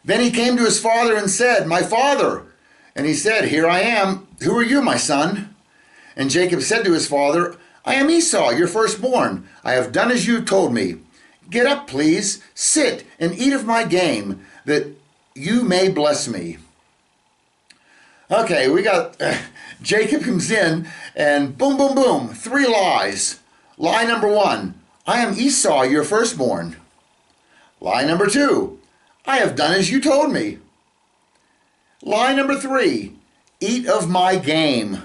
Then he came to his father and said, "My father." And he said, "Here I am. Who are you, my son?" And Jacob said to his father, "I am Esau, your firstborn. I have done as you told me. Get up, please, sit and eat of my game, that you may bless me." Okay, we got Jacob comes in and boom, boom, boom, 3 lies. Lie number 1, I am Esau, your firstborn. Lie number 2, I have done as you told me. Lie number 3, eat of my game.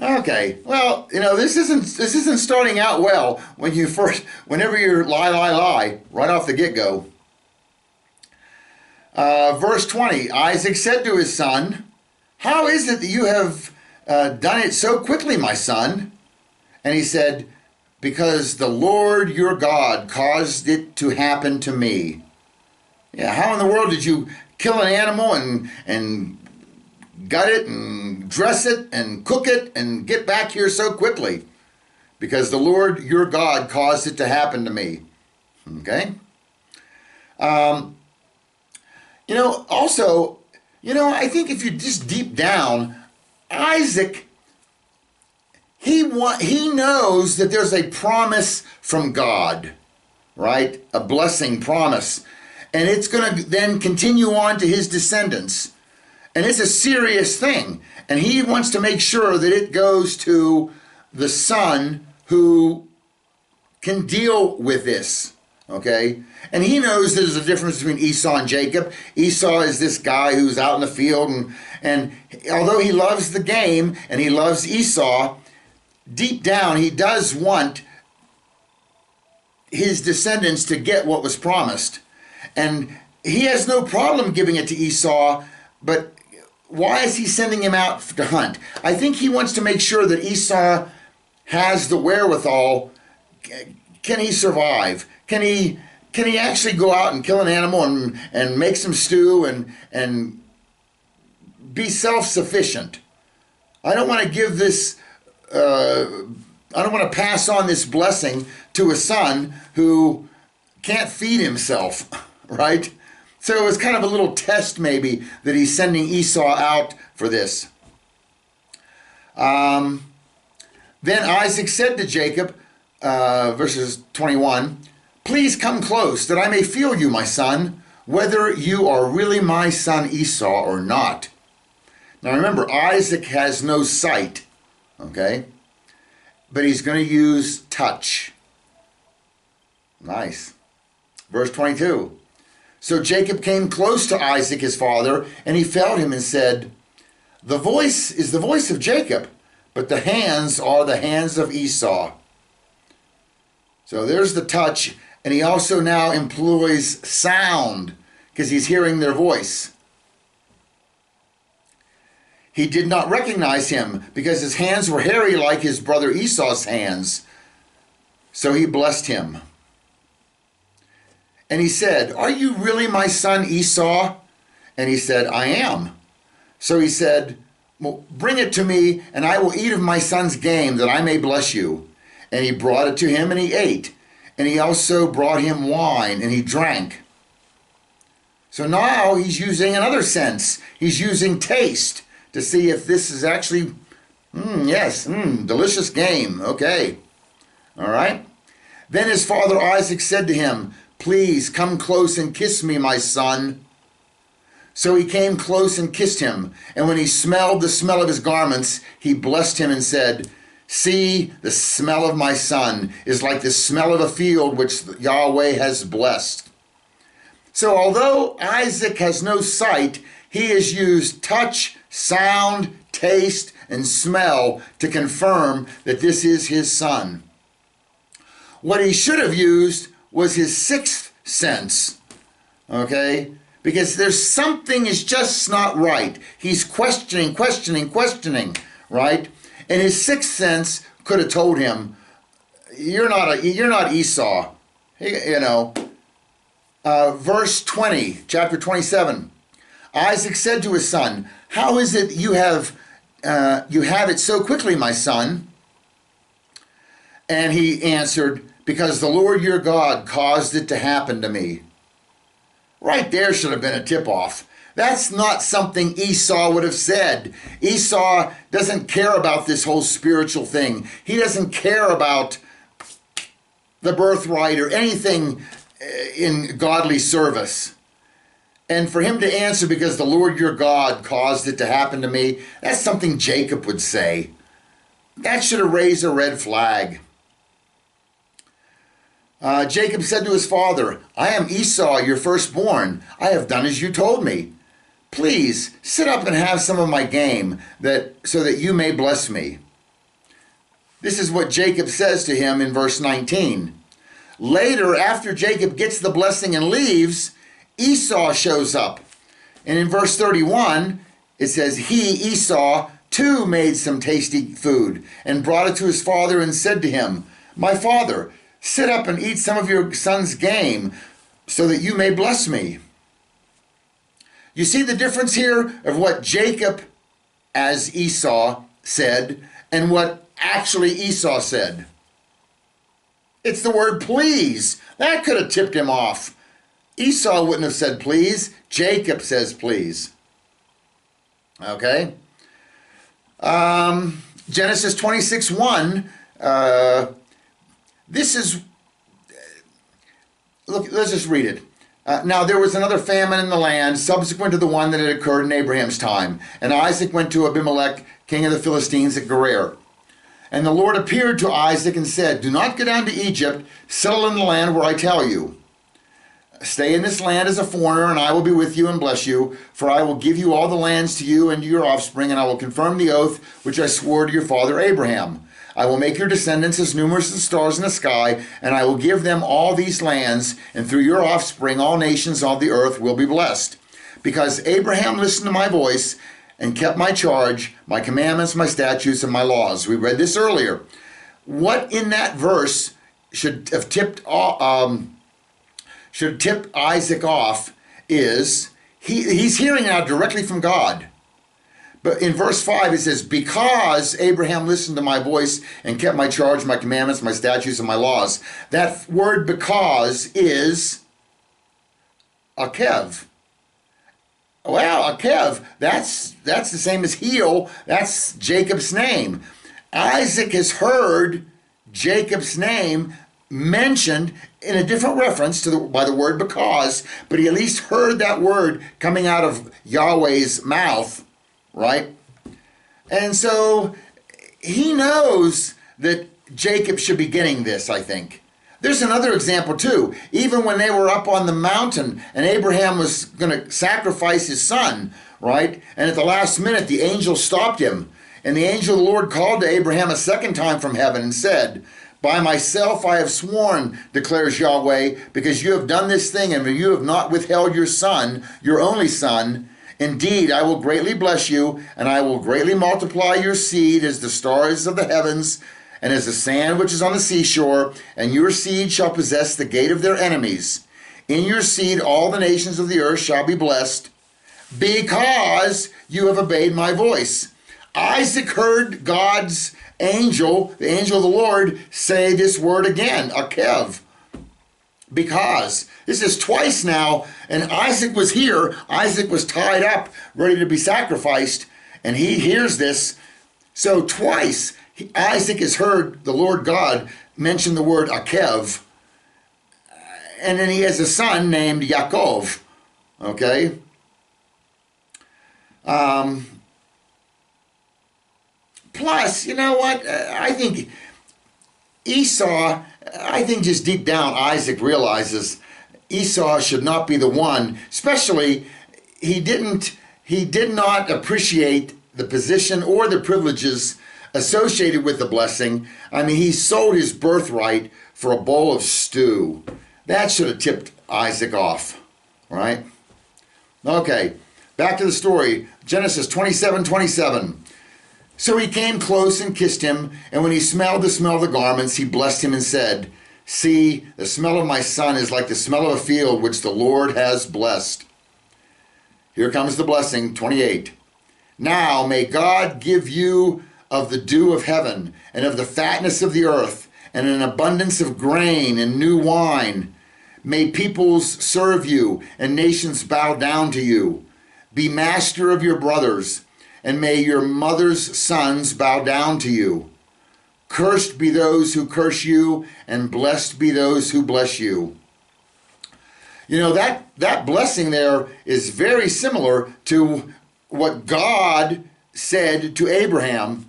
Okay, well, you know, this isn't starting out well whenever you're lie right off the get-go. Verse 20, Isaac said to his son, "How is it that you have done it so quickly, my son?" And he said, "Because the Lord your God caused it to happen to me." Yeah, how in the world did you kill an animal and gut it and dress it and cook it and get back here so quickly? Because the Lord your God caused it to happen to me. Okay? Also, I think if you just deep down, Isaac, he knows that there's a promise from God, right? A blessing promise. And it's going to then continue on to his descendants. And it's a serious thing. And he wants to make sure that it goes to the son who can deal with this, okay? And he knows there's a difference between Esau and Jacob. Esau is this guy who's out in the field, and although he loves the game and he loves Esau, deep down he does want his descendants to get what was promised. And he has no problem giving it to Esau, but why is he sending him out to hunt? I think he wants to make sure that Esau has the wherewithal. Can he survive? Can he actually go out and kill an animal and make some stew and be self-sufficient? I don't want to give this I don't want to pass on this blessing to a son who can't feed himself, right? So it was kind of a little test maybe that he's sending Esau out for this. Then Isaac said to Jacob, verses 21, "Please come close, that I may feel you, my son, whether you are really my son Esau or not." Now remember, Isaac has no sight, okay? But he's going to use touch. Nice. Verse 22. So Jacob came close to Isaac his father, and he felt him and said, "The voice is the voice of Jacob, but the hands are the hands of Esau." So there's the touch, and he also now employs sound because he's hearing their voice. He did not recognize him because his hands were hairy like his brother Esau's hands. So he blessed him. And he said, "Are you really my son Esau?" And he said, "I am." So he said, "Well, bring it to me, and I will eat of my son's game, that I may bless you." And he brought it to him, and he ate. And he also brought him wine, and he drank. So now he's using another sense. He's using taste to see if this is actually, delicious game. Okay. All right. Then his father Isaac said to him, "Please come close and kiss me, my son." So he came close and kissed him. And when he smelled the smell of his garments, he blessed him and said, "See, the smell of my son is like the smell of a field which Yahweh has blessed." So although Isaac has no sight, he has used touch, sound, taste, and smell to confirm that this is his son. What he should have used was his sixth sense, okay? Because there's something is just not right. He's questioning, right? And his sixth sense could have told him, you're not Esau. Verse 20, chapter 27. Isaac said to his son, "How is it you have it so quickly, my son?" And he answered, "Because the Lord your God caused it to happen to me." Right there should have been a tip-off. That's not something Esau would have said. Esau doesn't care about this whole spiritual thing. He doesn't care about the birthright or anything in godly service. And for him to answer, "Because the Lord your God caused it to happen to me," that's something Jacob would say. That should have raised a red flag. Jacob said to his father, "I am Esau, your firstborn. I have done as you told me. Please sit up and have some of my game, so that you may bless me." This is what Jacob says to him in verse 19. Later, after Jacob gets the blessing and leaves, Esau shows up. And in verse 31, it says, he, Esau, too made some tasty food and brought it to his father and said to him, "My father, sit up and eat some of your son's game so that you may bless me." You see the difference here of what Jacob as Esau said and what actually Esau said. It's the word please. That could have tipped him off. Esau wouldn't have said please. Jacob says please. Okay. Genesis 26:1. This is, look, let's just read it. Now there was another famine in the land subsequent to the one that had occurred in Abraham's time. And Isaac went to Abimelech, king of the Philistines, at Gerar. And the Lord appeared to Isaac and said, "Do not go down to Egypt, settle in the land where I tell you. Stay in this land as a foreigner, and I will be with you and bless you. For I will give you all the lands to you and to your offspring, and I will confirm the oath which I swore to your father Abraham. I will make your descendants as numerous as the stars in the sky, and I will give them all these lands, and through your offspring all nations of the earth will be blessed. Because Abraham listened to my voice and kept my charge, my commandments, my statutes, and my laws." We read this earlier. What in that verse should have tipped Isaac off is he's hearing now directly from God. But in verse 5 it says, because Abraham listened to my voice and kept my charge, my commandments, my statutes, and my laws. That word because is akev. Well, akev, that's the same as heel. That's Jacob's name. Isaac has heard Jacob's name mentioned in a different reference by the word because, but he at least heard that word coming out of Yahweh's mouth, right? And so he knows that Jacob should be getting this, I think. There's another example too. Even when they were up on the mountain and Abraham was going to sacrifice his son, right? And at the last minute, the angel stopped him. And the angel of the Lord called to Abraham a second time from heaven and said, by myself I have sworn, declares Yahweh, because you have done this thing and you have not withheld your son, your only son. Indeed, I will greatly bless you, and I will greatly multiply your seed as the stars of the heavens and as the sand which is on the seashore, and your seed shall possess the gate of their enemies. In your seed all the nations of the earth shall be blessed, because you have obeyed my voice. Isaac heard God's angel, the angel of the Lord, say this word again, akev. Because. This is twice now, and Isaac was here. Isaac was tied up, ready to be sacrificed, and he hears this. So twice, Isaac has heard the Lord God mention the word akev, and then he has a son named Yaakov, okay? Plus, you know what? I think Esau, just deep down, Isaac realizes Esau should not be the one, especially he did not appreciate the position or the privileges associated with the blessing. I mean, he sold his birthright for a bowl of stew. That should have tipped Isaac off, right? Okay, back to the story. Genesis 27:27. So he came close and kissed him, and when he smelled the smell of the garments, he blessed him and said, see, the smell of my son is like the smell of a field which the Lord has blessed. Here comes the blessing, 28. Now may God give you of the dew of heaven, and of the fatness of the earth, and an abundance of grain and new wine. May peoples serve you, and nations bow down to you. Be master of your brothers, and may your mother's sons bow down to you. Cursed be those who curse you, and blessed be those who bless you. You know, that blessing there is very similar to what God said to Abraham.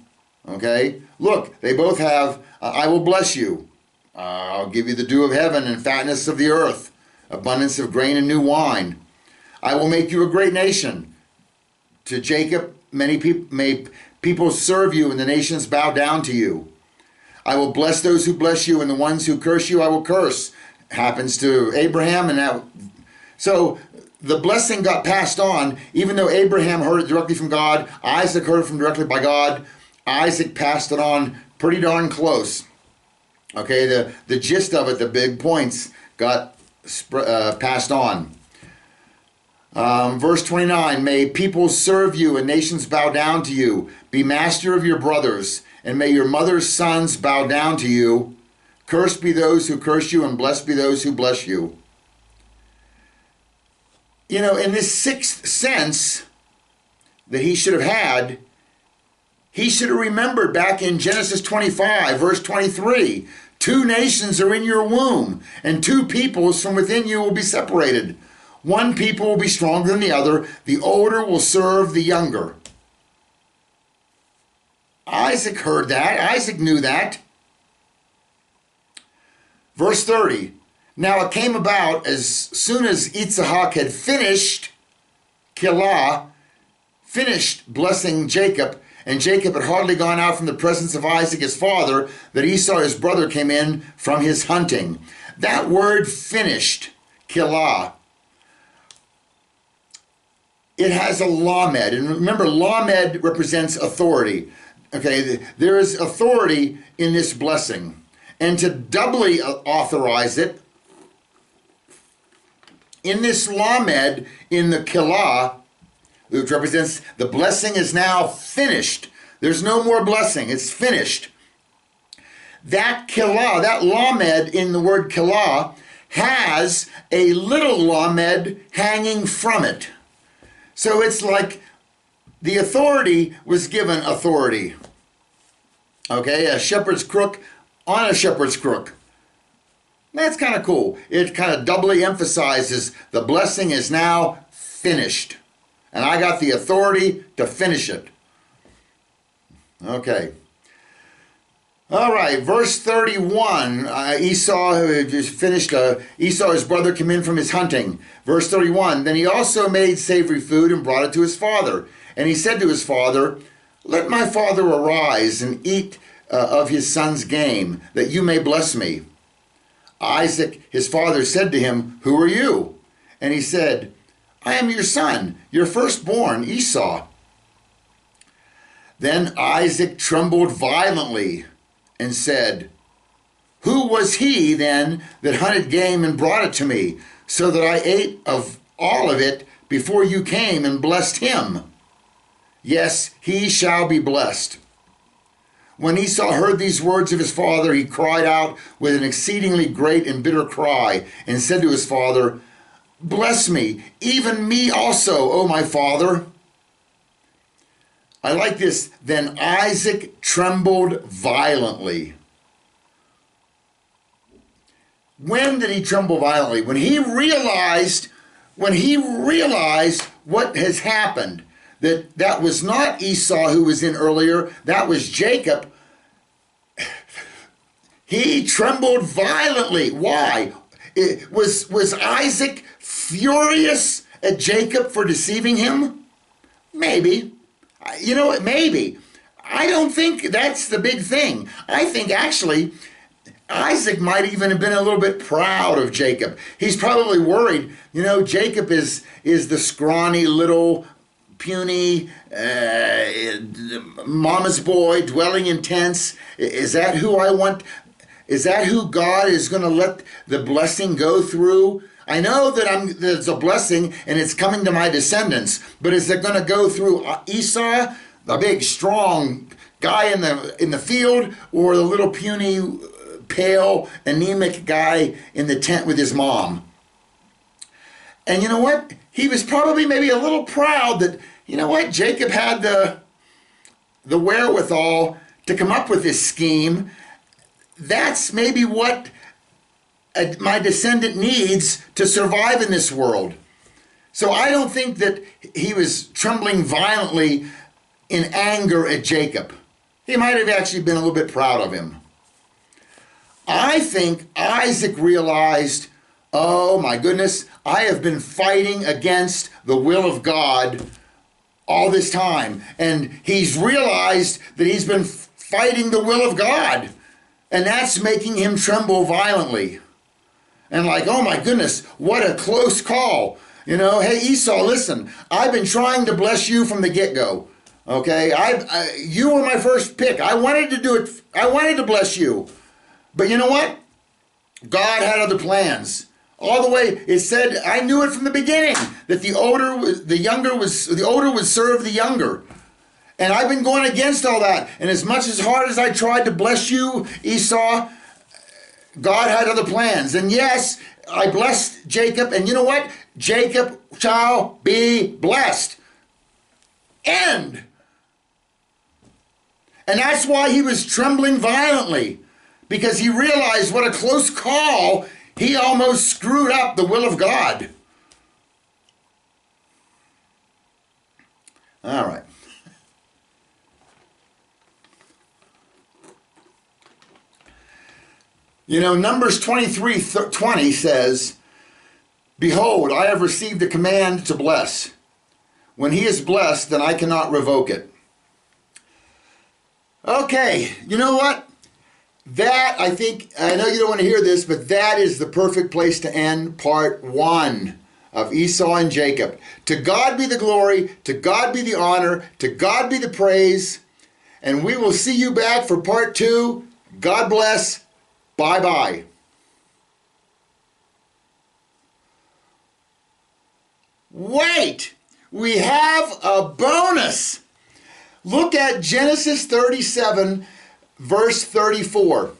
Okay? Look, they both have, I will bless you. I'll give you the dew of heaven and fatness of the earth, abundance of grain and new wine. I will make you a great nation. To Jacob, may people serve you, and the nations bow down to you. I will bless those who bless you, and the ones who curse you I will curse. Happens to Abraham, and now, so the blessing got passed on. Even though Abraham heard it directly from God, Isaac heard it from directly by God. Isaac passed it on pretty darn close. Okay, the gist of it, the big points, got passed on. Verse 29, may people serve you and nations bow down to you. Be master of your brothers, and may your mother's sons bow down to you. Cursed be those who curse you, and blessed be those who bless you. You know, in this sixth sense that he should have had, he should have remembered back in Genesis 25, verse 23, 2 nations are in your womb, and 2 peoples from within you will be separated. One people will be stronger than the other. The older will serve the younger. Isaac heard that. Isaac knew that. Verse 30. Now it came about as soon as Yitzhak had finished blessing Jacob, and Jacob had hardly gone out from the presence of Isaac his father, that Esau his brother came in from his hunting. That word finished, kilah, it has a lamed, and remember, lamed represents authority. Okay, there is authority in this blessing, and to doubly authorize it, in this lamed, in the kilah, which represents the blessing is now finished. There's no more blessing. It's finished. That kilah, that lamed in the word kilah, has a little lamed hanging from it. So it's like the authority was given authority. Okay, a shepherd's crook on a shepherd's crook. That's kind of cool. It kind of doubly emphasizes the blessing is now finished. And I got the authority to finish it. Okay. All right, verse 31. Esau, who just finished, Esau, his brother, came in from his hunting. Verse 31. Then he also made savory food and brought it to his father. And he said to his father, let my father arise and eat of his son's game, that you may bless me. Isaac, his father, said to him, who are you? And he said, I am your son, your firstborn, Esau. Then Isaac trembled violently and said, who was he then that hunted game and brought it to me, so that I ate of all of it before you came and blessed him? Yes, he shall be blessed. When Esau heard these words of his father, he cried out with an exceedingly great and bitter cry, and said to his father, bless me, even me also, O my father. I like this. Then Isaac trembled violently. When did he tremble violently? When he realized what has happened, that was not Esau who was in earlier, that was Jacob. He trembled violently. Why? Was Isaac furious at Jacob for deceiving him? Maybe. You know, maybe. I don't think that's the big thing. I think actually Isaac might even have been a little bit proud of Jacob. He's probably worried. You know, Jacob is the scrawny little puny mama's boy dwelling in tents. Is that who I want? Is that who God is going to let the blessing go through? I know that there's a blessing and it's coming to my descendants, but is it going to go through Esau, the big strong guy in the field, or the little puny, pale, anemic guy in the tent with his mom? And you know what? He was probably maybe a little proud that, you know what, Jacob had the wherewithal to come up with this scheme. That's maybe what my descendant needs to survive in this world. So I don't think that he was trembling violently in anger at Jacob. He might have actually been a little bit proud of him. I think Isaac realized, oh my goodness, I have been fighting against the will of God all this time. And he's realized that he's been fighting the will of God. And that's making him tremble violently. And like, oh my goodness, what a close call. You know, hey Esau, listen, I've been trying to bless you from the get-go. Okay, you were my first pick. I wanted to do it. I wanted to bless you. But you know what? God had other plans. All the way, it said, I knew it from the beginning, that the older would serve the younger. And I've been going against all that. And as much as hard as I tried to bless you, Esau, God had other plans. And yes, I blessed Jacob. And you know what? Jacob shall be blessed. End. And that's why he was trembling violently. Because he realized what a close call. He almost screwed up the will of God. All right. You know, Numbers 23:20 says, behold, I have received a command to bless. When he is blessed, then I cannot revoke it. Okay, you know what? That, I think, I know you don't want to hear this, but that is the perfect place to end part 1 of Esau and Jacob. To God be the glory, to God be the honor, to God be the praise, and we will see you back for part 2. God bless. Bye-bye. Wait! we have a bonus. Look at Genesis 37, verse 34.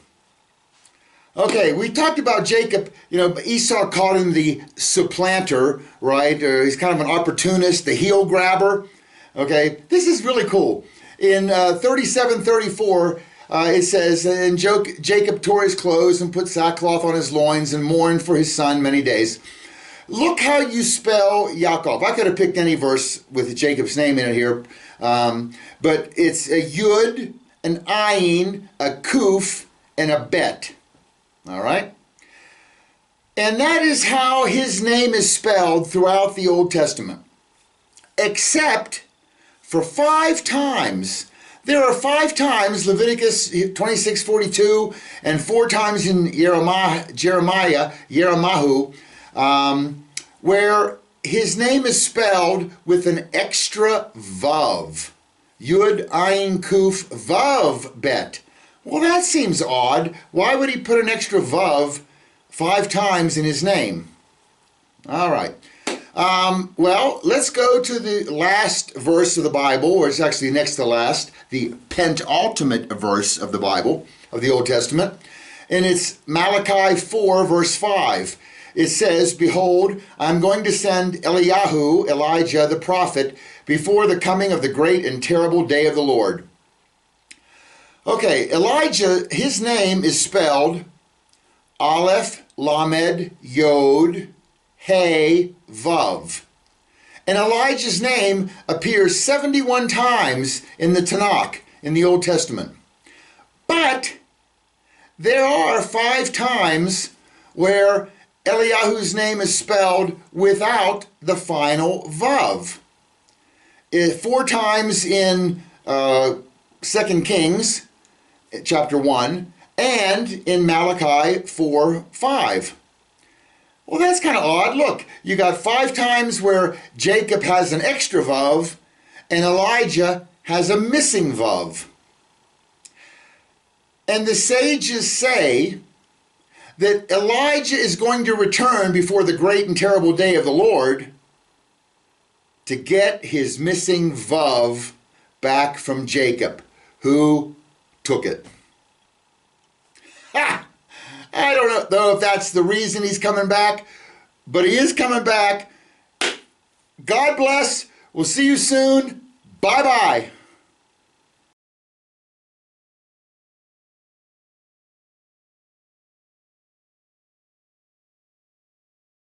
Okay, we talked about Jacob. Esau called him the supplanter, right? He's kind of an opportunist, the heel grabber. Okay, this is really cool. In 37:34, it says, and Jacob tore his clothes and put sackcloth on his loins and mourned for his son many days. Look how you spell Yaakov. I could have picked any verse with Jacob's name in it here, but it's a Yud, an Ayin, a Kuf, and a Bet. All right? And that is how his name is spelled throughout the Old Testament. Except for 5 times. There are 5 times, Leviticus 26:42, and 4 times in Jeremiah, where his name is spelled with an extra vav. Yud, Ayin, Kuf, Vav, Bet. Well, that seems odd. Why would he put an extra vav 5 times in his name? All right. Well, let's go to the last verse of the Bible, or it's actually next to last, the penultimate verse of the Bible, of the Old Testament. And it's Malachi 4, verse 5. It says, behold, I'm going to send Eliyahu, Elijah the prophet, before the coming of the great and terrible day of the Lord. Okay, Elijah, his name is spelled Aleph, Lamed, Yod, Hey, Vav. And Elijah's name appears 71 times in the Tanakh, in the Old Testament. But there are 5 times where Eliyahu's name is spelled without the final Vav. 4 times in 2 Kings, chapter 1, and in Malachi 4:5. Well, that's kind of odd. Look, you got 5 times where Jacob has an extra vav, and Elijah has a missing vav. And the sages say that Elijah is going to return before the great and terrible day of the Lord to get his missing vav back from Jacob, who took it. Ha! I don't know if that's the reason he's coming back, but he is coming back. God bless. We'll see you soon. Bye-bye.